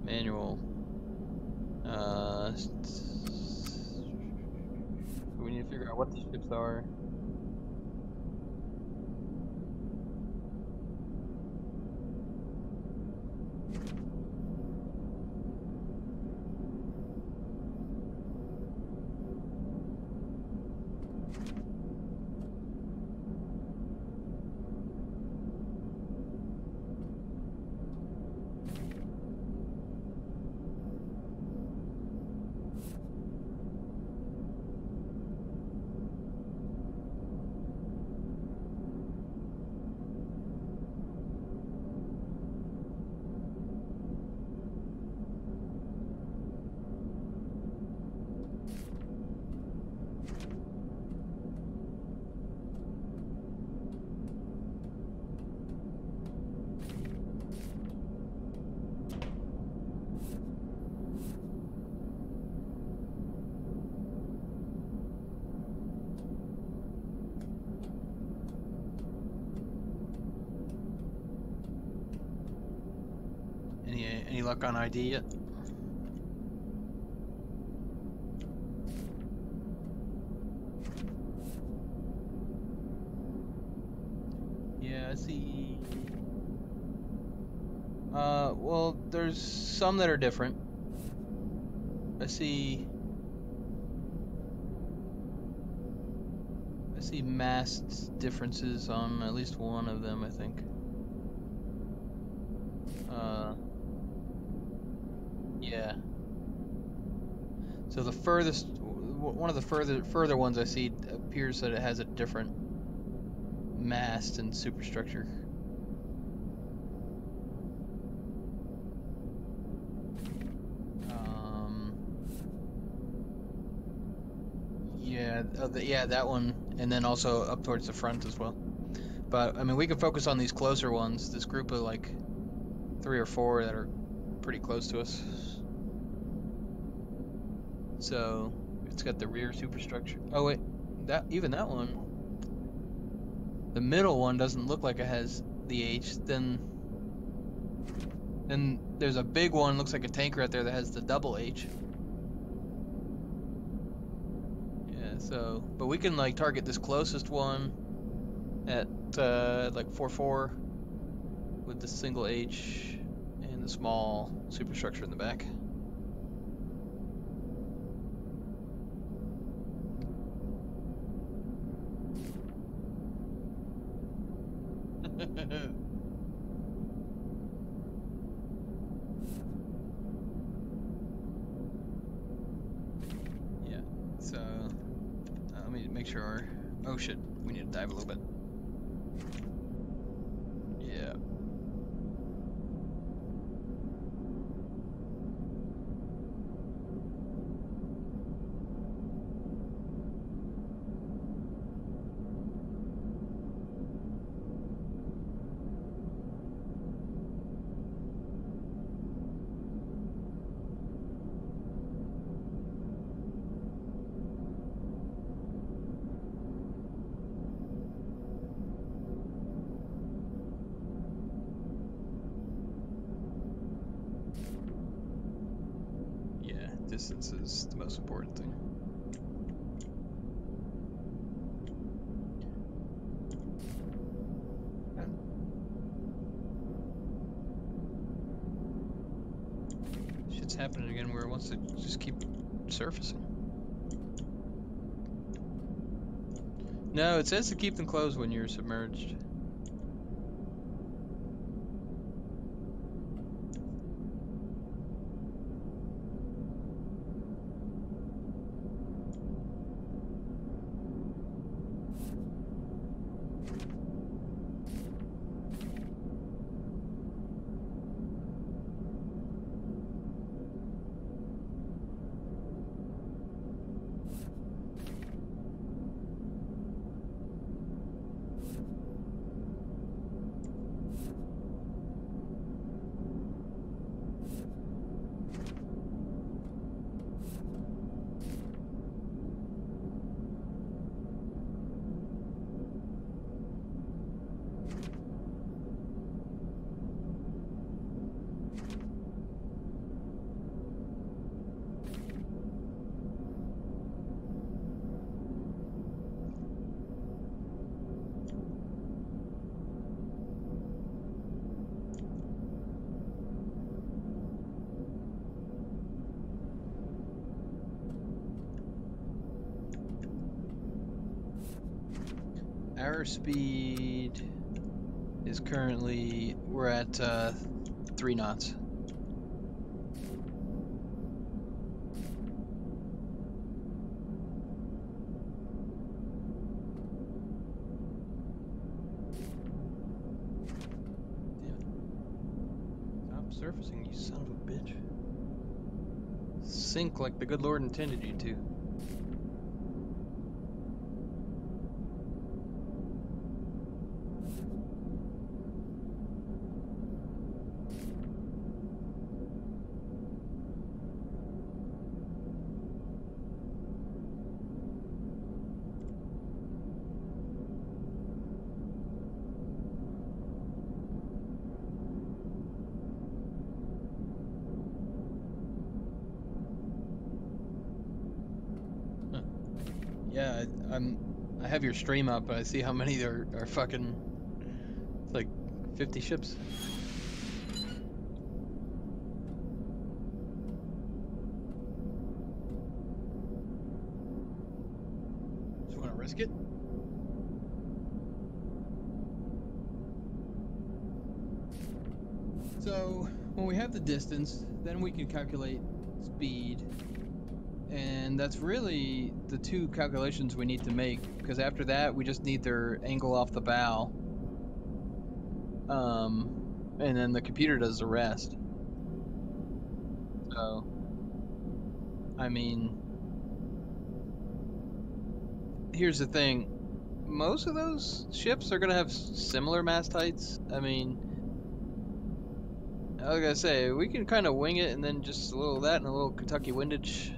Manual. We need to figure out what the ships are. Any luck on ID yet? Yeah, I see. Well, there's some that are different. I see mast differences on at least one of them, I think. Yeah. So the furthest, one of the further ones I see appears that it has a different mast and superstructure. Yeah, yeah, that one, and then also up towards the front as well. But I mean, we can focus on these closer ones. This group of like 3 or 4 that are pretty close to us. So it's got the rear superstructure. Oh wait, even that one, the middle one doesn't look like it has the H. Then there's a big one, looks like a tanker out there that has the double H. Yeah. So, but we can like target this closest one at like 4-4 with the single H and the small superstructure in the back. Yeah, so let me make sure our... Oh shit, we need to dive a little bit. Yeah. distance is the most important thing. Shit's happening again where it wants to just keep surfacing. No, it says to keep them closed when you're submerged. Our speed is currently, we're at 3 knots. Damn. Stop surfacing, you son of a bitch. Sink like the good Lord intended you to. Yeah, I have your stream up, but I see how many are fucking, like 50 ships. Just want to risk it? So when we have the distance, then we can calculate speed. And that's really the two calculations we need to make, because after that we just need their angle off the bow, and then the computer does the rest. So, I mean, here's the thing: most of those ships are gonna have similar mast heights. I mean, I was gonna say we can kind of wing it, and then just a little of that and a little Kentucky windage.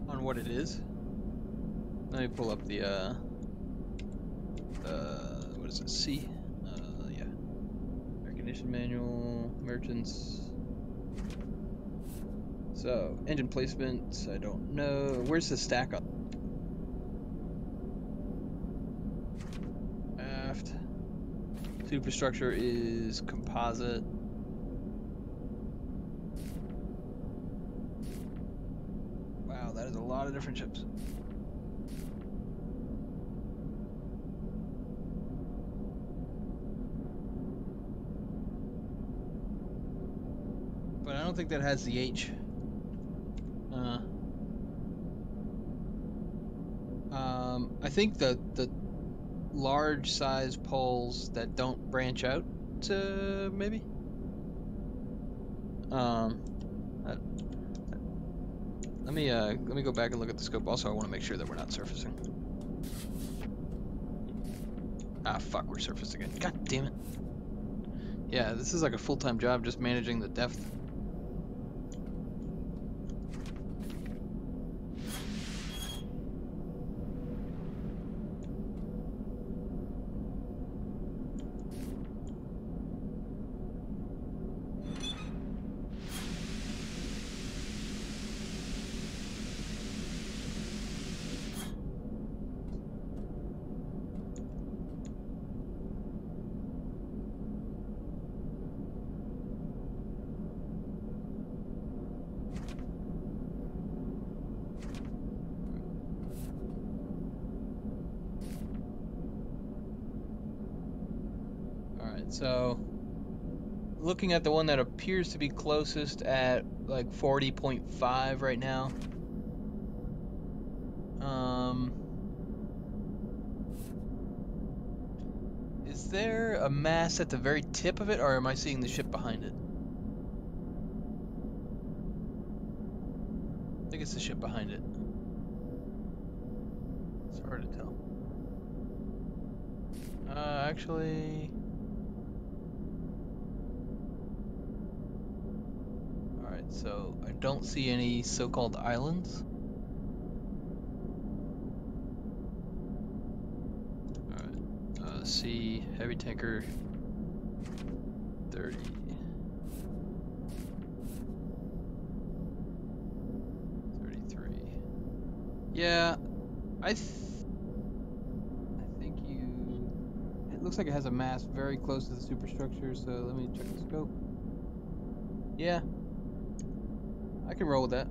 On what it is. Let me pull up the what is it? C? Yeah. Air conditioning manual, merchants. So engine placement, I don't know. Where's the stack up? Aft. Superstructure is composite. Wow, that is a lot of different ships. But I don't think that has the H. I think the large size poles that don't branch out to maybe. Let me go back and look at the scope. Also, I want to make sure that we're not surfacing. Ah, fuck, we're surfacing again. God damn it. Yeah, this is like a full-time job just managing the depth. Alright, so looking at the one that appears to be closest at like 40.5 right now. Is there a mast at the very tip of it, or am I seeing the ship behind it? I think it's the ship behind it. It's hard to tell. Actually... Alright, so I don't see any so-called islands. Alright, see heavy tanker 30. 33. Yeah, I think you... It looks like it has a mast very close to the superstructure, so let me check the scope. Yeah, I can roll with that.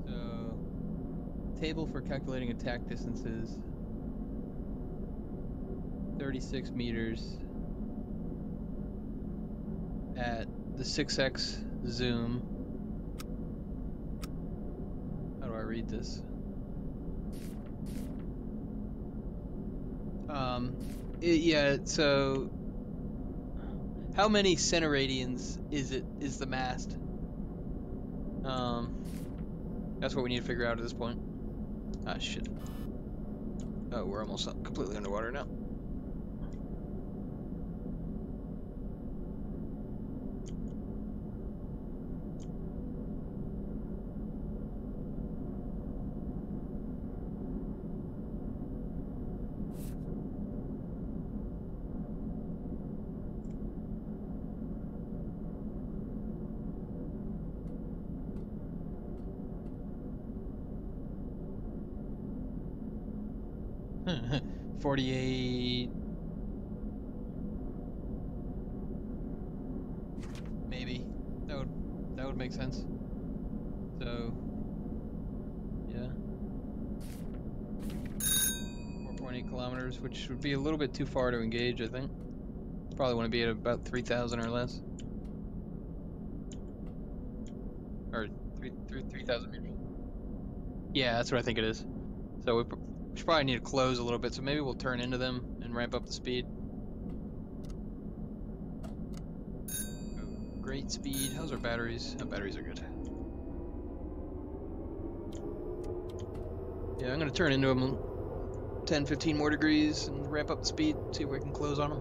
So, table for calculating attack distances. 36 meters at the 6x zoom. How do I read this? Yeah, so how many centiradians is the mast? That's what we need to figure out at this point. Ah, shit. Oh, we're almost completely underwater now. Hmm. 48. Maybe. That would make sense. So yeah. 4.8 kilometers, which would be a little bit too far to engage, I think. Probably want to be at about 3,000 or less. Or 3,000 meters. Yeah, that's what I think it is. So we should probably need to close a little bit, so maybe we'll turn into them and ramp up the speed. Oh, great speed. How's our batteries? Oh, batteries are good. Yeah, I'm going to turn into them 10, 15 more degrees and ramp up the speed, see if we can close on them.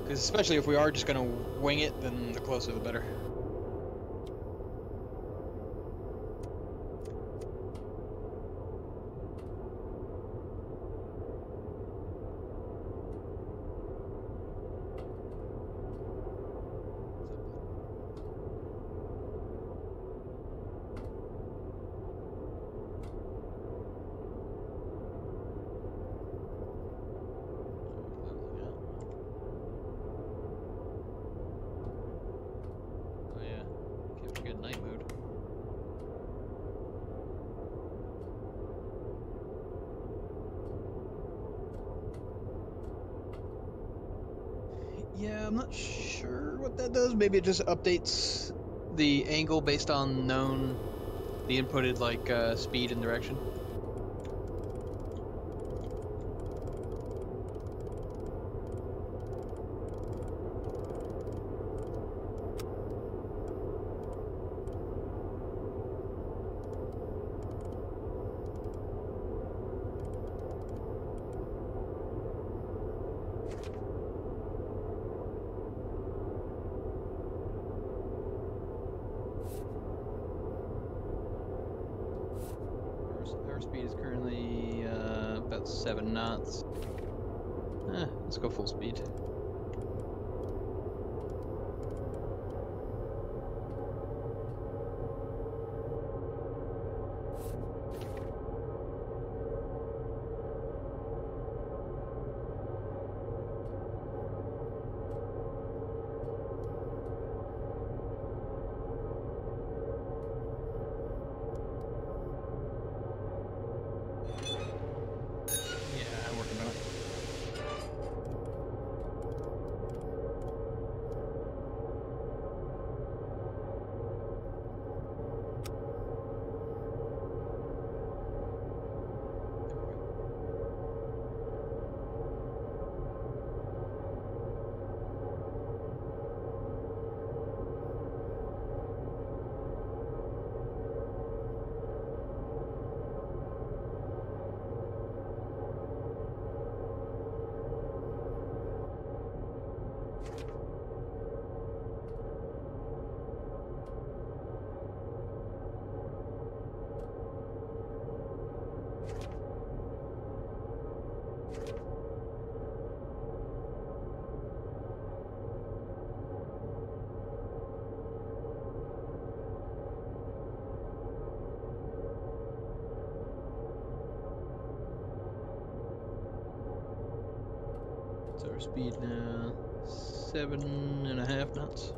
Because especially if we are just going to wing it, then the closer the better. Yeah, I'm not sure what that does. Maybe it just updates the angle based on the inputted like speed and direction. Our speed is currently about 7 knots. Let's go full speed. our speed now? 7.5 knots.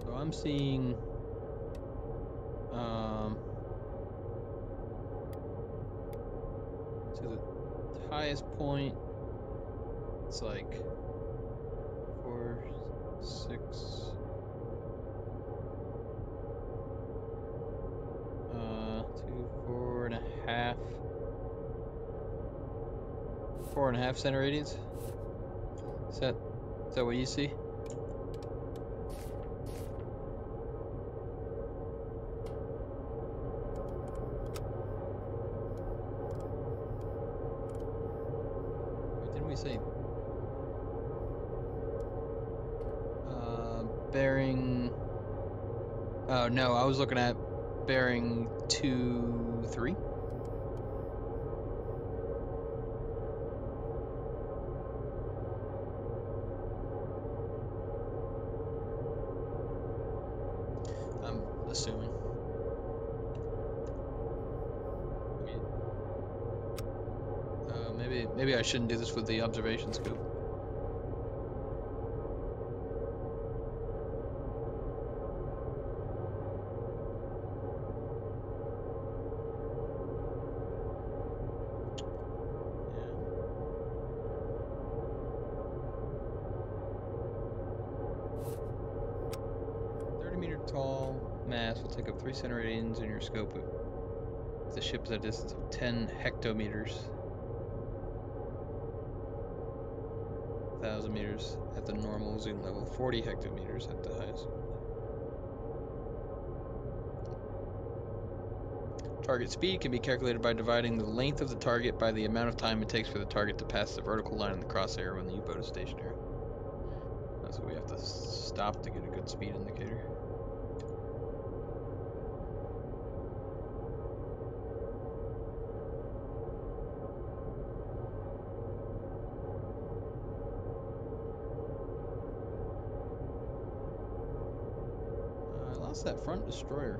So I'm seeing to the highest point, it's like 4, 6, 2, 4.5, 4.5 center radians. Is that what you see? Wait, didn't we say bearing? Oh no, I was looking at bearing 2, 3. I'm assuming. Maybe I shouldn't do this with the observation scope. Yeah. 30-meter tall mass will take up 3 center radians in your scope if the ship is at a distance of 10 hectometers. 1,000 meters at the normal zoom level, 40 hectometers at the highest. Target speed can be calculated by dividing the length of the target by the amount of time it takes for the target to pass the vertical line in the crosshair when the U-boat is stationary. That's what we have to stop to get a good speed indicator. I lost that front destroyer.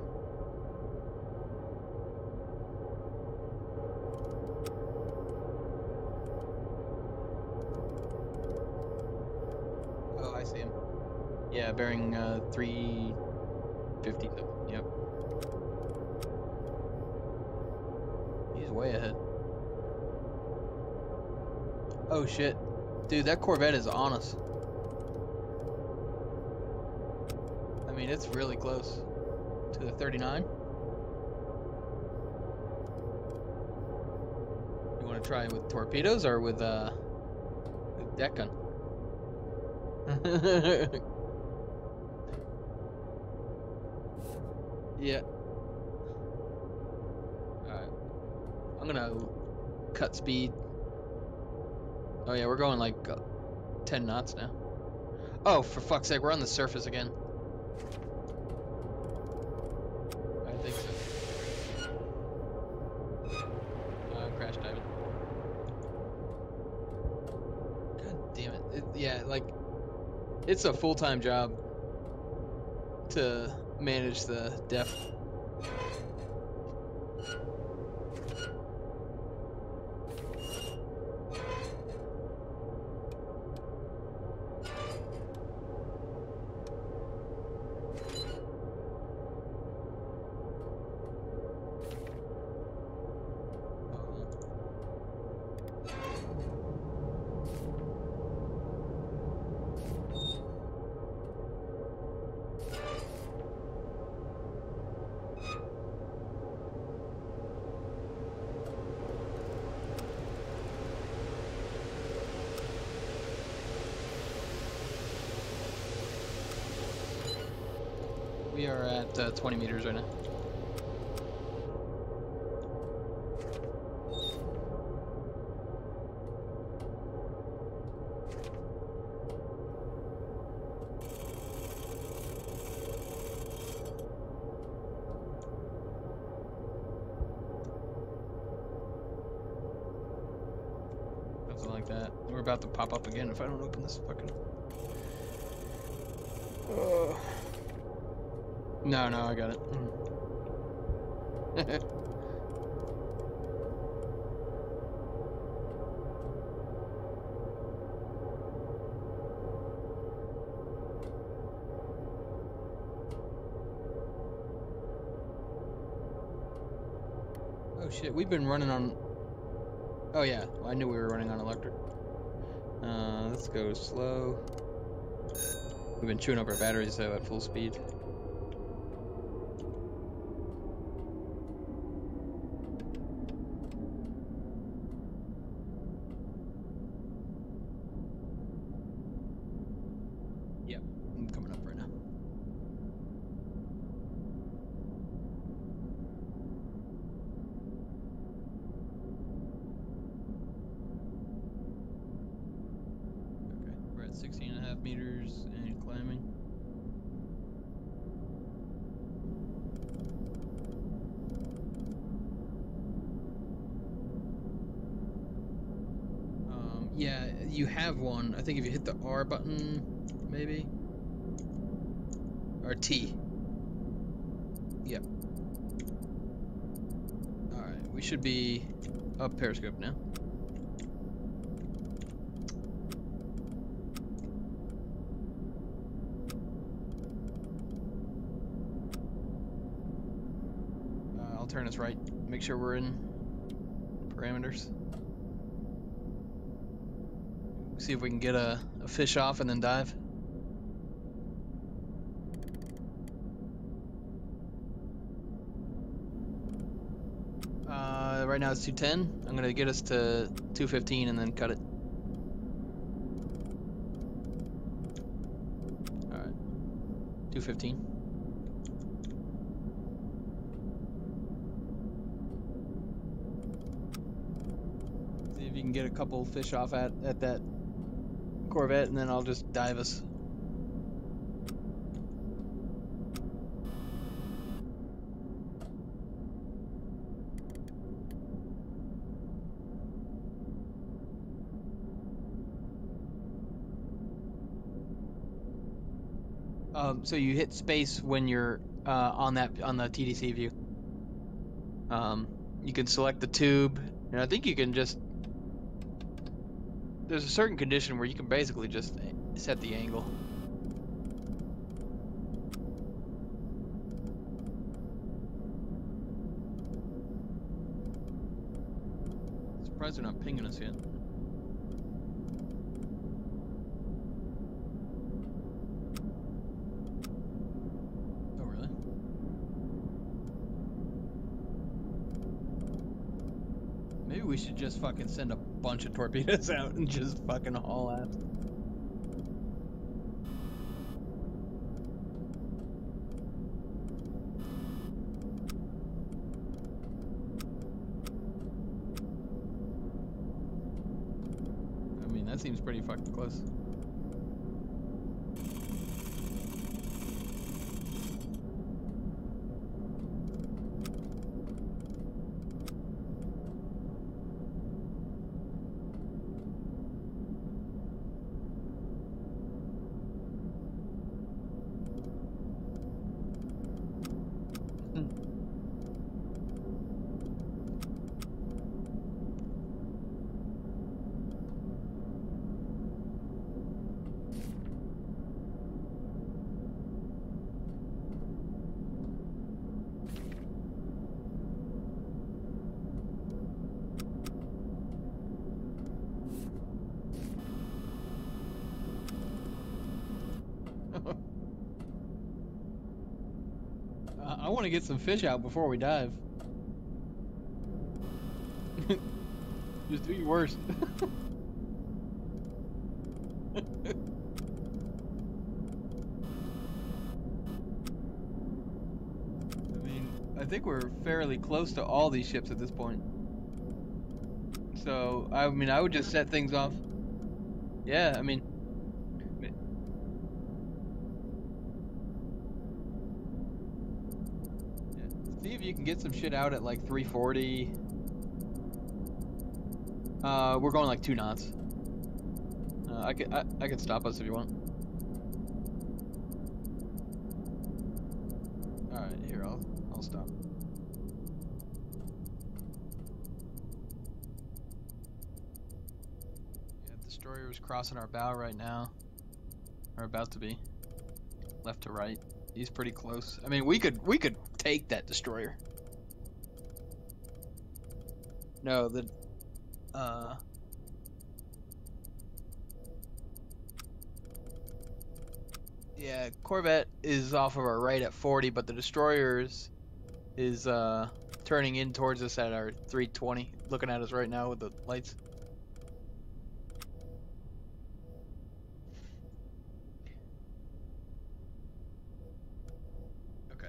Oh, I see him. Yeah, bearing 350. Yep. He's way ahead. Oh shit. Dude, that Corvette is on us. I mean, it's really close to the 39. You want to try with torpedoes or with deck gun? Yeah. Alright. I'm gonna cut speed. Oh yeah, we're going like 10 knots now. Oh, for fuck's sake, we're on the surface again. I think so. Crash diving. God damn it. Yeah, like, it's a full-time job to manage the depth. We are at 20 meters right now. Something like that. We're about to pop up again if I don't open this fucking... No, I got it. Oh shit, we've been running on... Oh yeah, well, I knew we were running on electric. Let's go slow. We've been chewing up our batteries though at full speed. Yep, I'm coming up right now. Okay, we're at 16.5 meters and climbing. Yeah, you have one. I think if you hit the R button, maybe? Or T. Yep. Alright, we should be up periscope now. I'll turn us right. Make sure we're in parameters. See if we can get a fish off and then dive. Right now it's 210. I'm gonna get us to 215 and then cut it. Alright. 215. See if you can get a couple fish off at that Corvette, and then I'll just dive us. So you hit space when you're on the TDC view. You can select the tube, and I think you can just... There's a certain condition where you can basically just set the angle. Surprised they're not pinging us yet. Oh, really? Maybe we should just fucking send a bunch of torpedoes out and just fucking haul ass. I mean, that seems pretty fucking close. I want to get some fish out before we dive. Just do your worst. I mean, I think we're fairly close to all these ships at this point. So, I mean, I would just set things off. Yeah, I mean... See if you can get some shit out at like 340. We're going like 2 knots. I could stop us if you want. I'll stop. Yeah, destroyer is crossing our bow right now. Or about to be. Left to right. He's pretty close. I mean, we could take that destroyer. No, the yeah, Corvette is off of our right at 40, but the destroyers is turning in towards us at our 320, looking at us right now with the lights. Okay.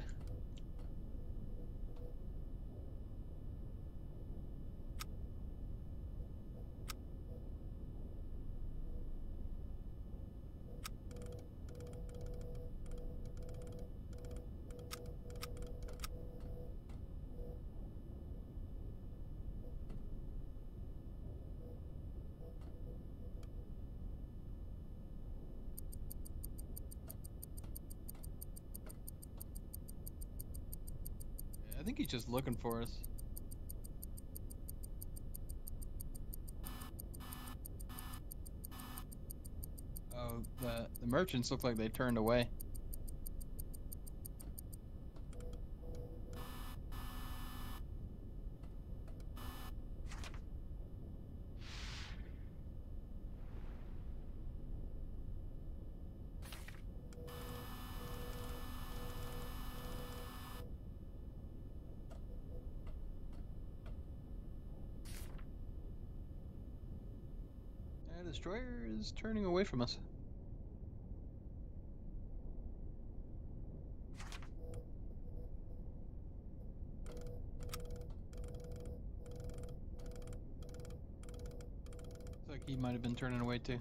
Yeah, I think he's just looking for us. Oh, the merchants look like they turned away. The destroyer is turning away from us. Looks like he might have been turning away too.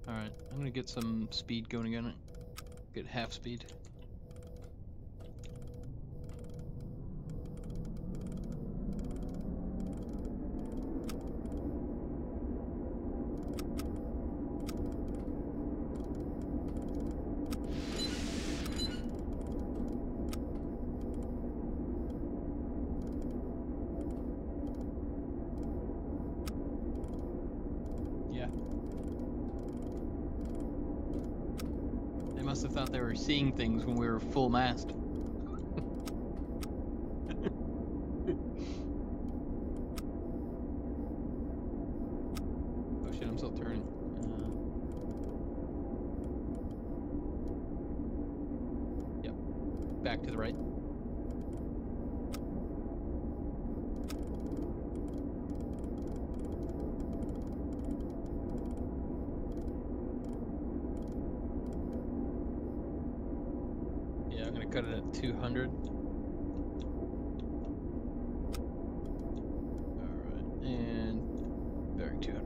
Alright, I'm gonna get some speed going again. Get half speed. Yeah. They must have thought they were seeing things when we were full mast. Oh shit, I'm still turning. Yep. Back to the right. Yeah, I'm gonna cut it at 200. Alright, and bearing 200.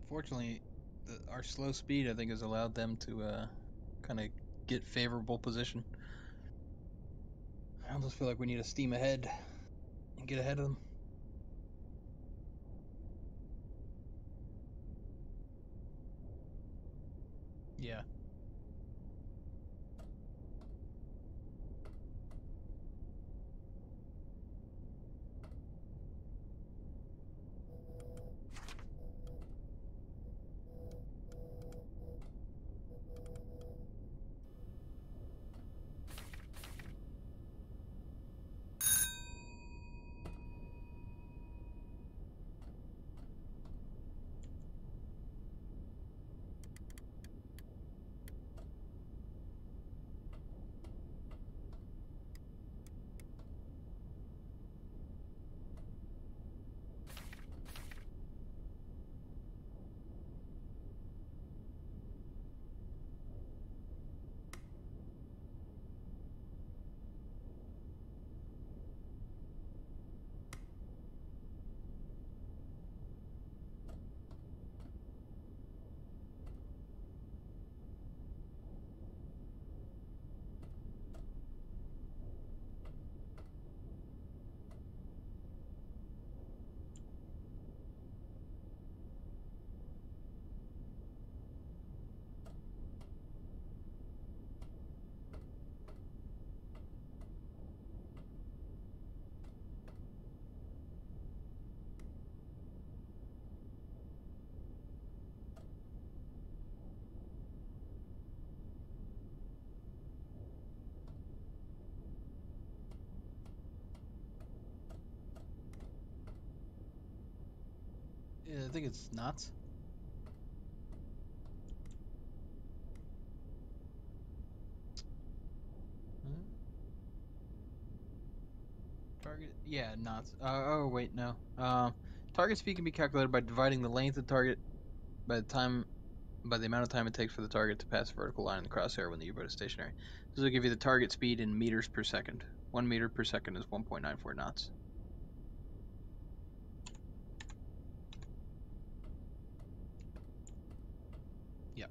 Fortunately, our slow speed, I think, has allowed them to kind of get favorable position. I almost feel like we need to steam ahead and get ahead of them. Yeah. Yeah, I think it's knots. Huh? Target, yeah, knots. Oh wait, no. Target speed can be calculated by dividing the length of target by the amount of time it takes for the target to pass a vertical line in the crosshair when the U-boat is stationary. This will give you the target speed in meters per second. 1 meter per second is 1.94 knots. Yep.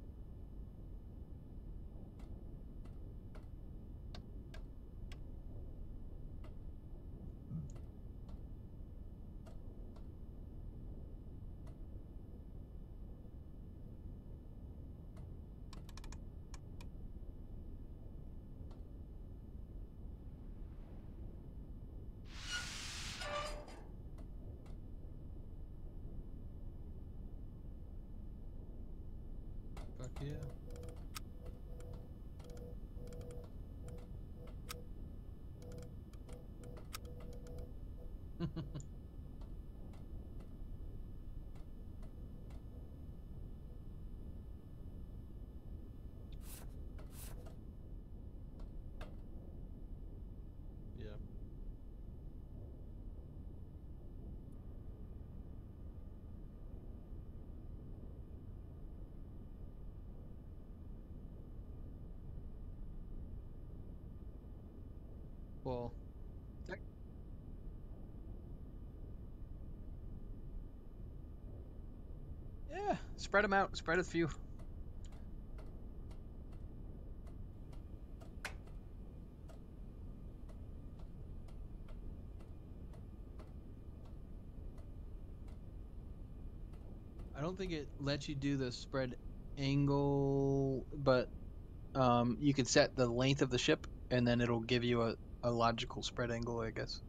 Fuck yeah. Yeah. Well, yeah, spread them out. Spread a few. I don't think it lets you do the spread angle, but you can set the length of the ship, and then it'll give you a logical spread angle, I guess.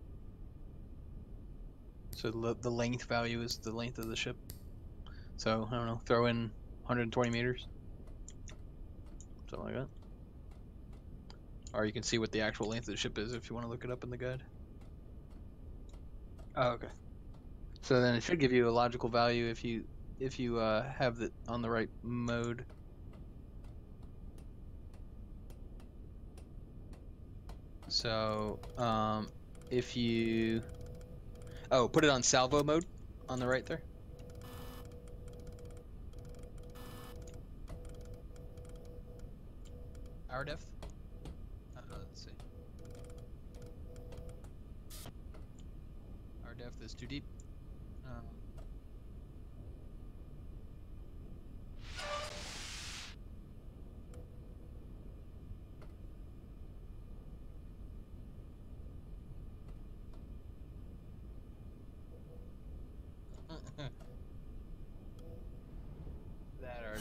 So the length value is the length of the ship. So I don't know, throw in 120 meters, something like that. Or you can see what the actual length of the ship is if you want to look it up in the guide. Oh, okay. So then it should give you a logical value if you have it on the right mode. So if you put it on salvo mode on the right there. Hour depth. Let's see. Our depth is too deep. Um,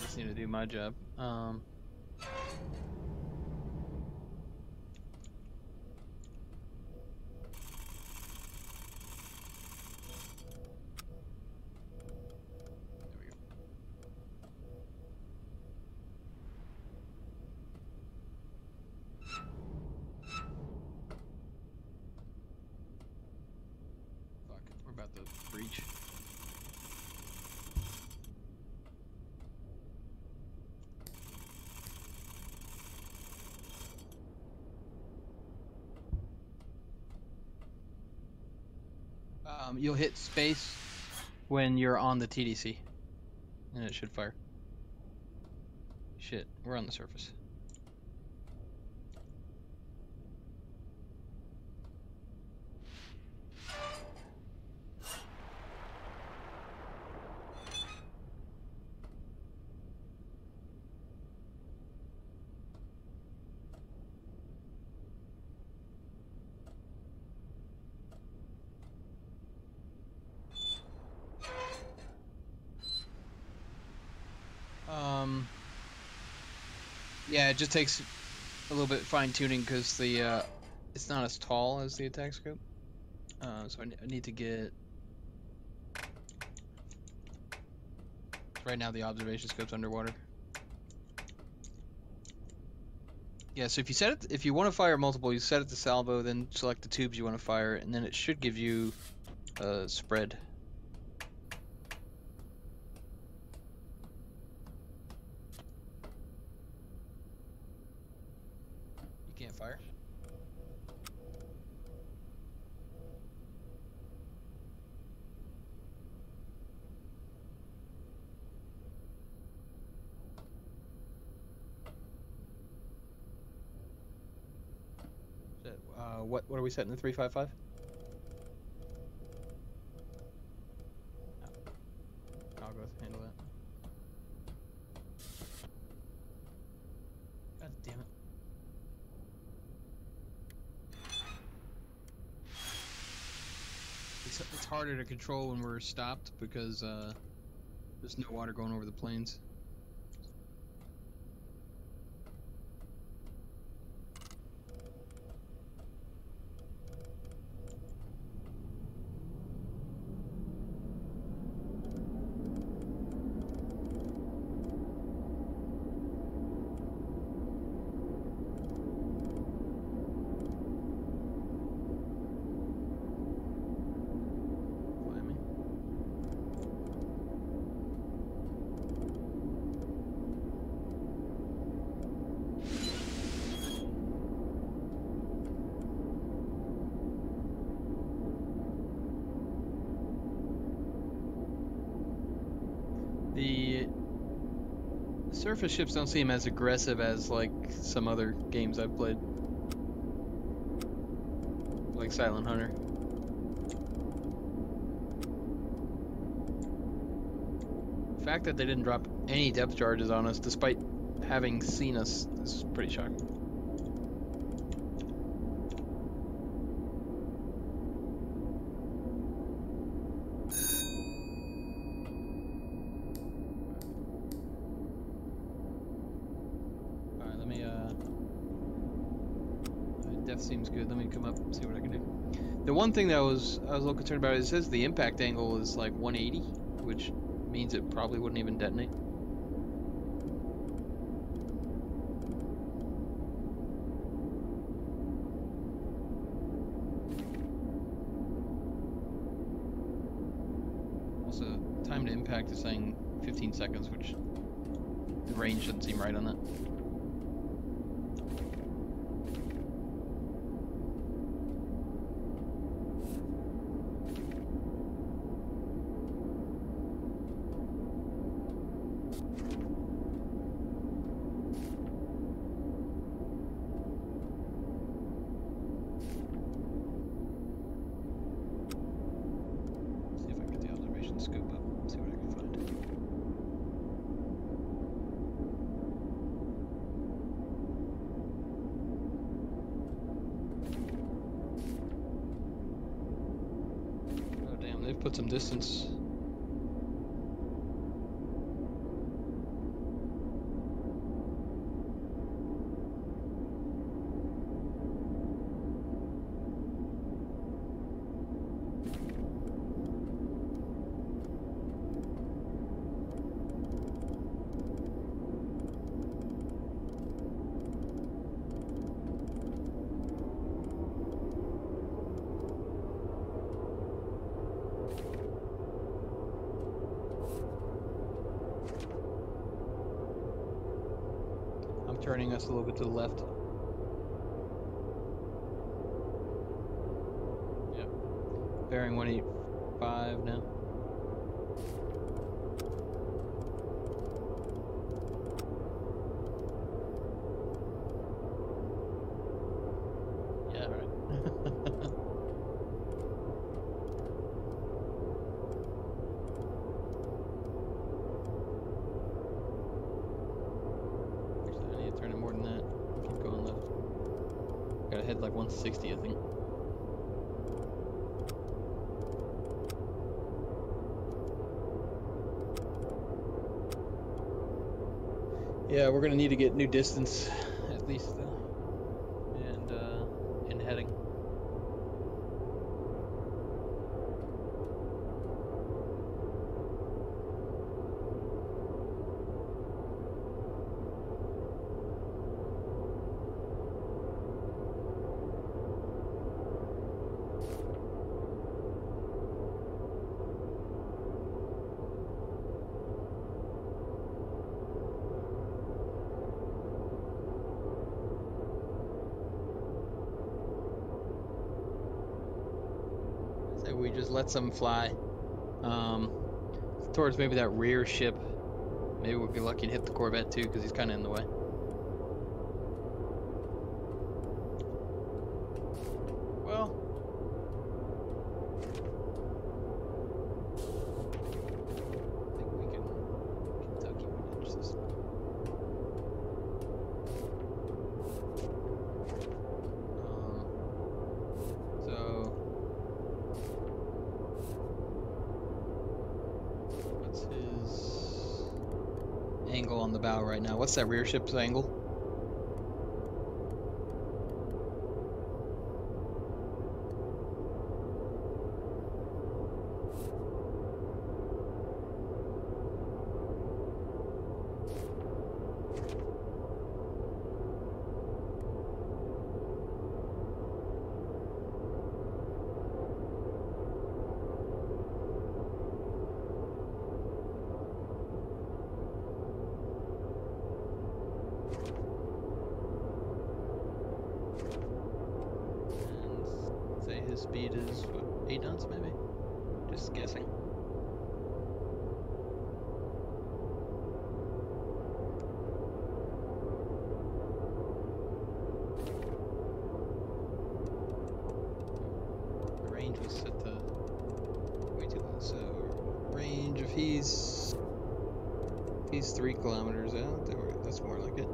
just need to do my job. There we go. Fuck, we're about to breach. You'll hit space when you're on the TDC, and it should fire. Shit, we're on the surface. Yeah, it just takes a little bit fine tuning because the it's not as tall as the attack scope. So I need to get. Right now the observation scope's underwater. Yeah, so if you set it, if you want to fire multiple, you set it to salvo, then select the tubes you want to fire, and then it should give you a spread. You can't fire? What are we setting the 355? I'll go handle that. God damn it. It's harder to control when we're stopped because there's no water going over the plains. The surface ships don't seem as aggressive as like some other games I've played, like Silent Hunter. The fact that they didn't drop any depth charges on us despite having seen us is pretty shocking. Seems good. Let me come up and see what I can do. The one thing that I was a little concerned about is it says the impact angle is like 180, which means it probably wouldn't even detonate. Also, time to impact is saying 15 seconds, which the range doesn't seem right on that. Scope up, see what I can find. Oh damn, they've put some distance. turning us a little bit to the left. Yep. Bearing 185 now. Yeah, right. Actually, I need to turn it more than that. Keep going left. Gotta head like 160, I think. Yeah, we're gonna need to get new distance, at least, and heading. So we just let some fly towards maybe that rear ship. Maybe we'll be lucky to hit the Corvette too, because he's kind of in the way. Well, I think we can Kentucky manage this. So what's his angle on the bow right now? What's that rear ship's angle? And say his speed is what, 8 knots maybe? Just guessing. The range was set to way too low. So range if he's 3 kilometers out, that's more like it.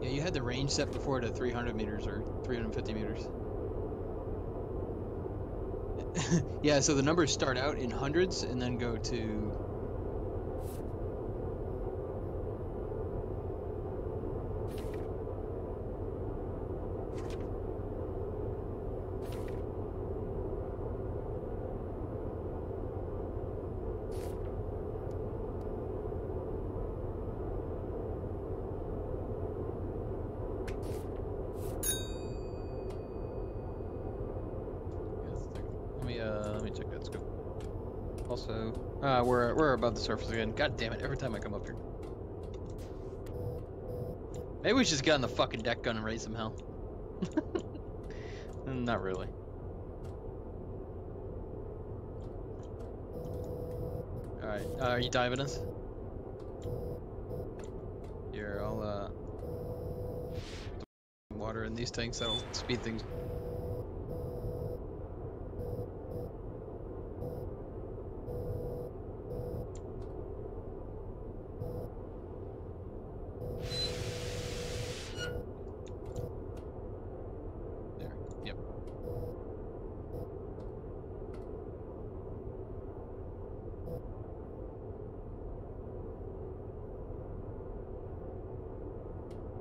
Yeah, you had the range set before to 300 meters or 350 meters. Yeah, so the numbers start out in hundreds and then go to... Let me check that scope. Also, we're above the surface again. God damn it! Every time I come up here, maybe we should just get on the fucking deck gun and raise some hell. Not really. All right, are you diving us? Here, I'll water in these tanks. That'll speed things.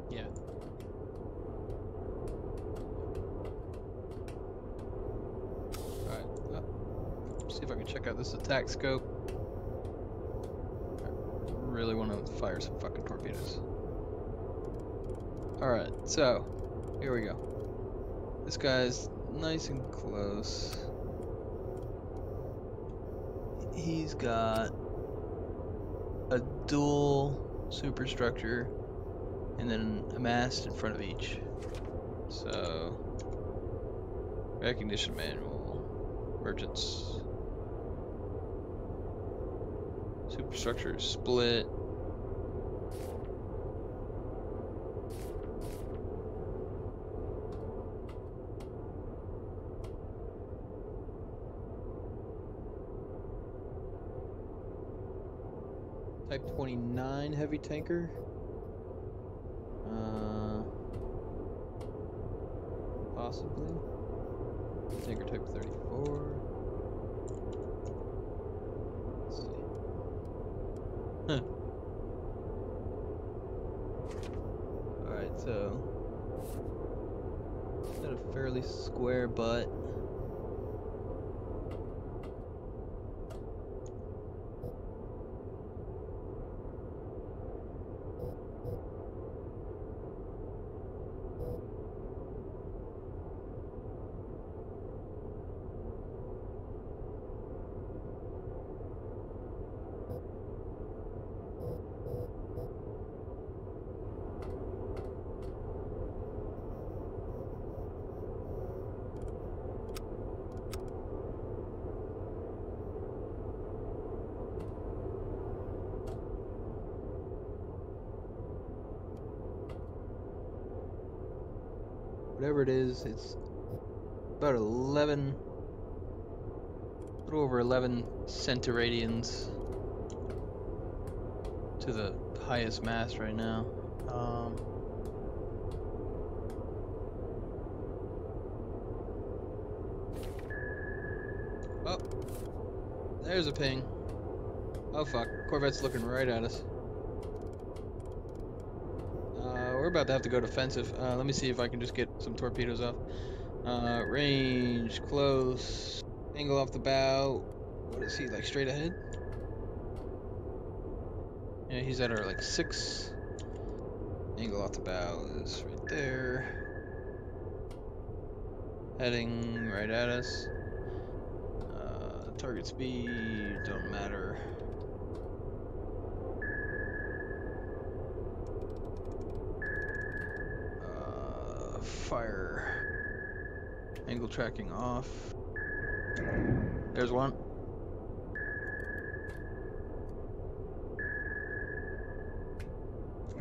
Yeah. Alright, see if I can check out this attack scope. I really want to fire some fucking torpedoes. Alright, so, here we go. This guy's nice and close. he's got a dual superstructure and then a mast in front of each. So, recognition manual, merchants, superstructure split. Type 29 heavy tanker. Possibly. Tanker type 34. Let's see. Huh. Alright, so got a fairly square butt. Whatever it is, it's about 11, a little over 11 centiradians to the highest mast right now. Oh, there's a ping. Oh fuck, Corvette's looking right at us. We're about to have to go defensive. Let me see if I can just get some torpedoes off. Range, close, angle off the bow. What is he, like straight ahead? Yeah, he's at our like 6. Angle off the bow is right there. Heading right at us. Target speed, don't matter. Fire. Angle tracking off. There's one.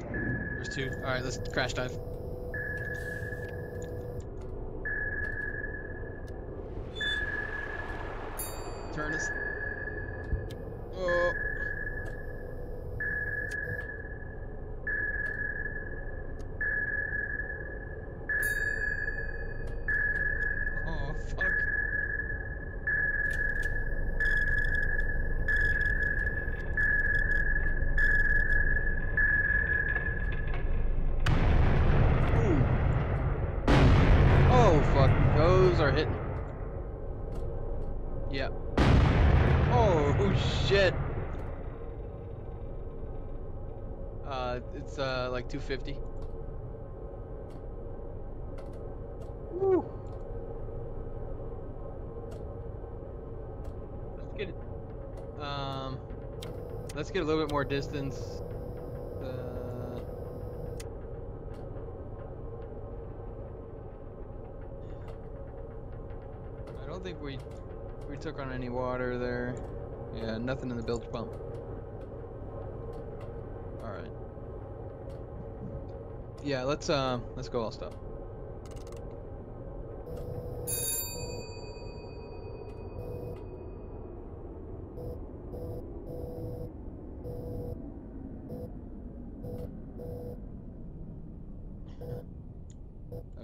There's 2. Alright, let's crash dive. Turn us. Oh. Oh, fuck. Ooh. Oh, fuck. Those are hitting. Yep. Oh, shit. It's like 250. Woo. Let's get a little bit more distance. I don't think we took on any water there. Yeah, nothing in the bilge pump. All right. Yeah, let's go all stop.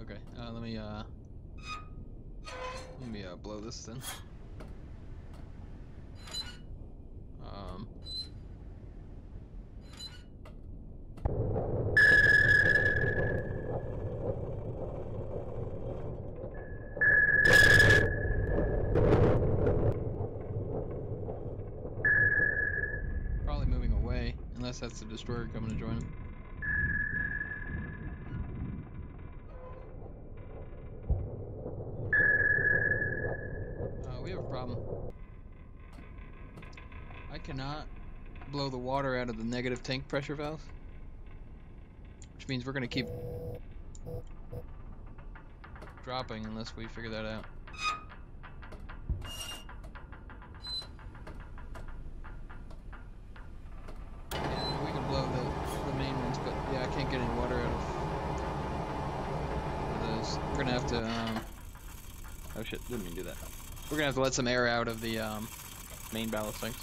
Okay, let me blow this then. Probably moving away, unless that's the destroyer coming to join him. We have a problem. I cannot blow the water out of the negative tank pressure valve, which means we're gonna keep dropping unless we figure that out. Yeah, we can blow the main ones, but yeah, I can't get any water out of those. We're gonna have to oh shit, didn't mean to do that. We're gonna have to let some air out of the main ballast tanks.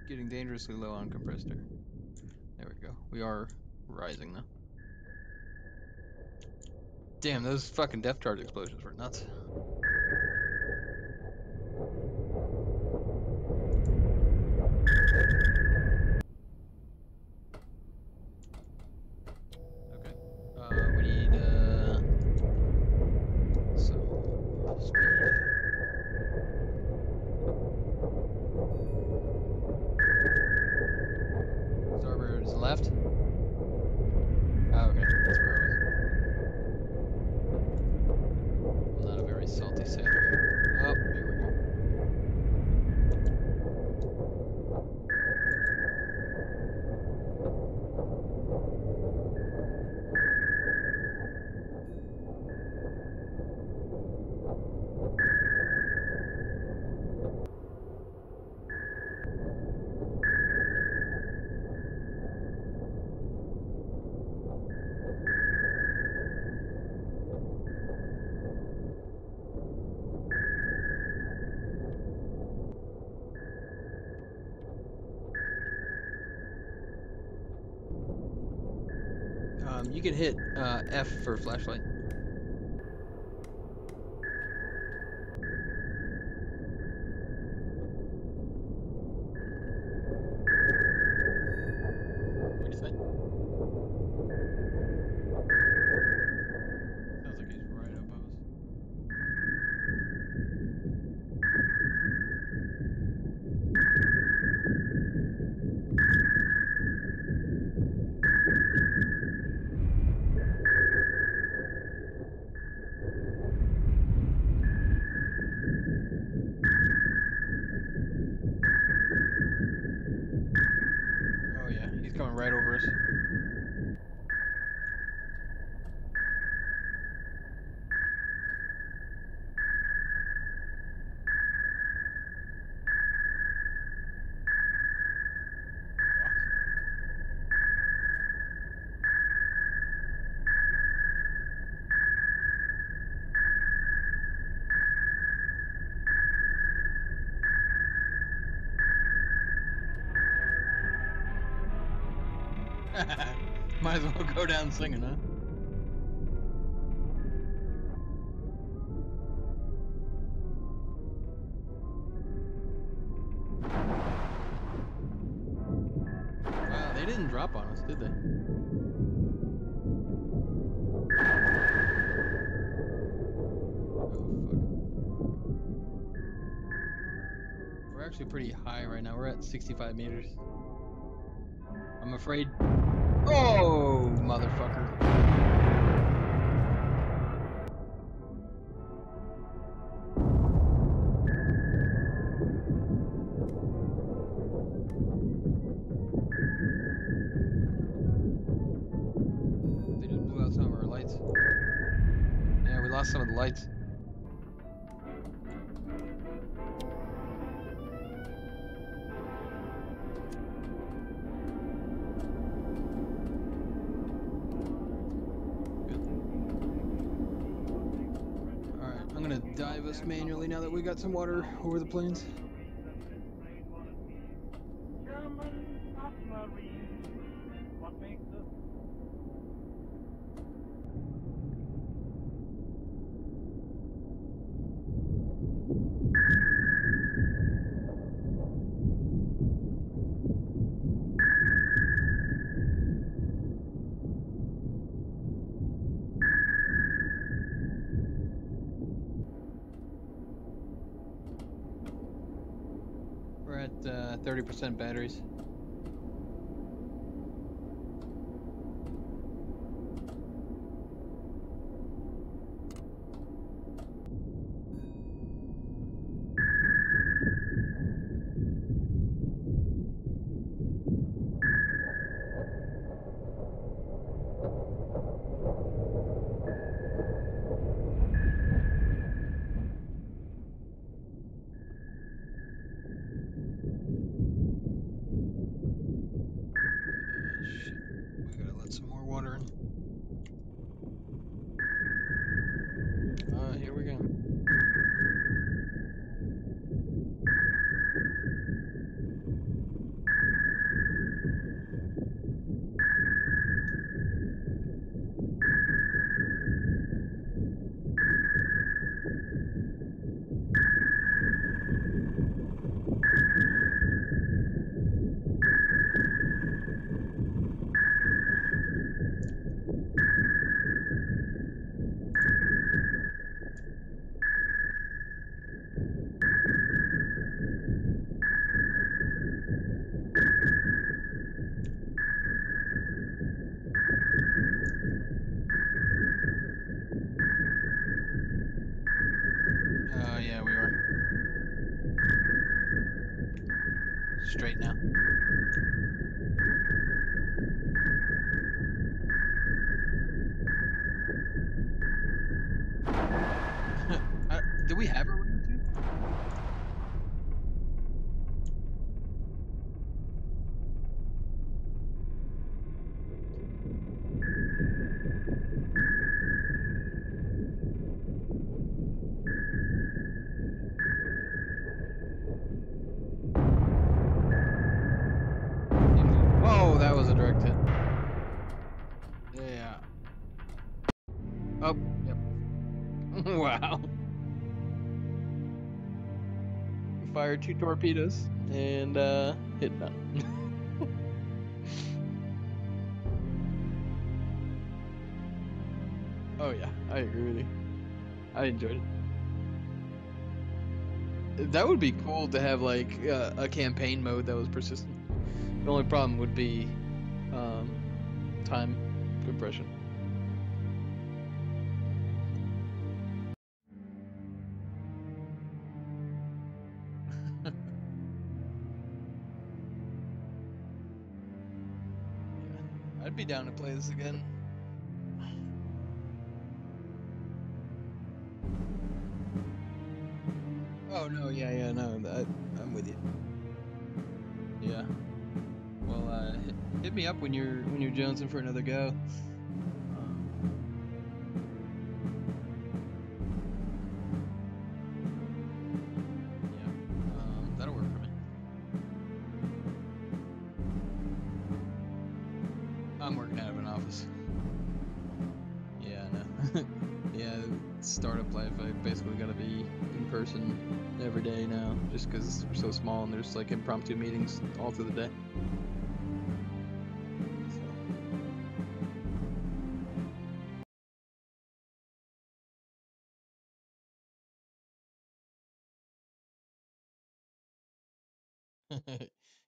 We are getting dangerously low on compressed air. There we go. We are rising though. Damn, those fucking depth charge explosions were nuts. Okay. We need some speed. Starboard is left. Oh, okay, that's where I was. I'm not a very salty sailor. Oh, here we go. You can hit F for flashlight. What'd you say? Sounds like he's right above us. Oh yeah, he's coming right over us. Might as well go down singing, huh? Wow, they didn't drop on us, did they? Oh, fuck. We're actually pretty high right now. We're at 65 meters. I'm afraid. Oh, motherfucker. They just blew out some of our lights. Yeah, we lost some of the lights. I'm gonna dive us manually now that we got some water over the plains. at 30% batteries. Shit. We gotta let some more water in. Here we go. Yeah, we were. Straight now. Do we have a ring too? Whoa, that was a direct hit. Yeah. Oh, yep. Wow. Fired 2 torpedoes and hit none. Oh yeah, I agree with you. I enjoyed it. That would be cool to have like a campaign mode that was persistent. The only problem would be um, time compression. Yeah, I'd be down to play this again. Oh no, yeah, no, I'm with you. Yeah. Well, hit me up when you're jonesing for another go. Um, yeah, that'll work for me. I'm working out of an office. Yeah, no. Yeah, startup life. I basically got to be in person every day now, just because we're so small and there's like impromptu meetings all through the day. So.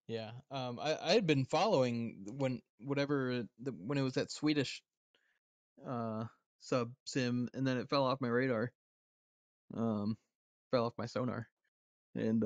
Yeah. I had been following when it was that Swedish uh sub sim, and then it fell off my radar. Um, fell off my sonar, and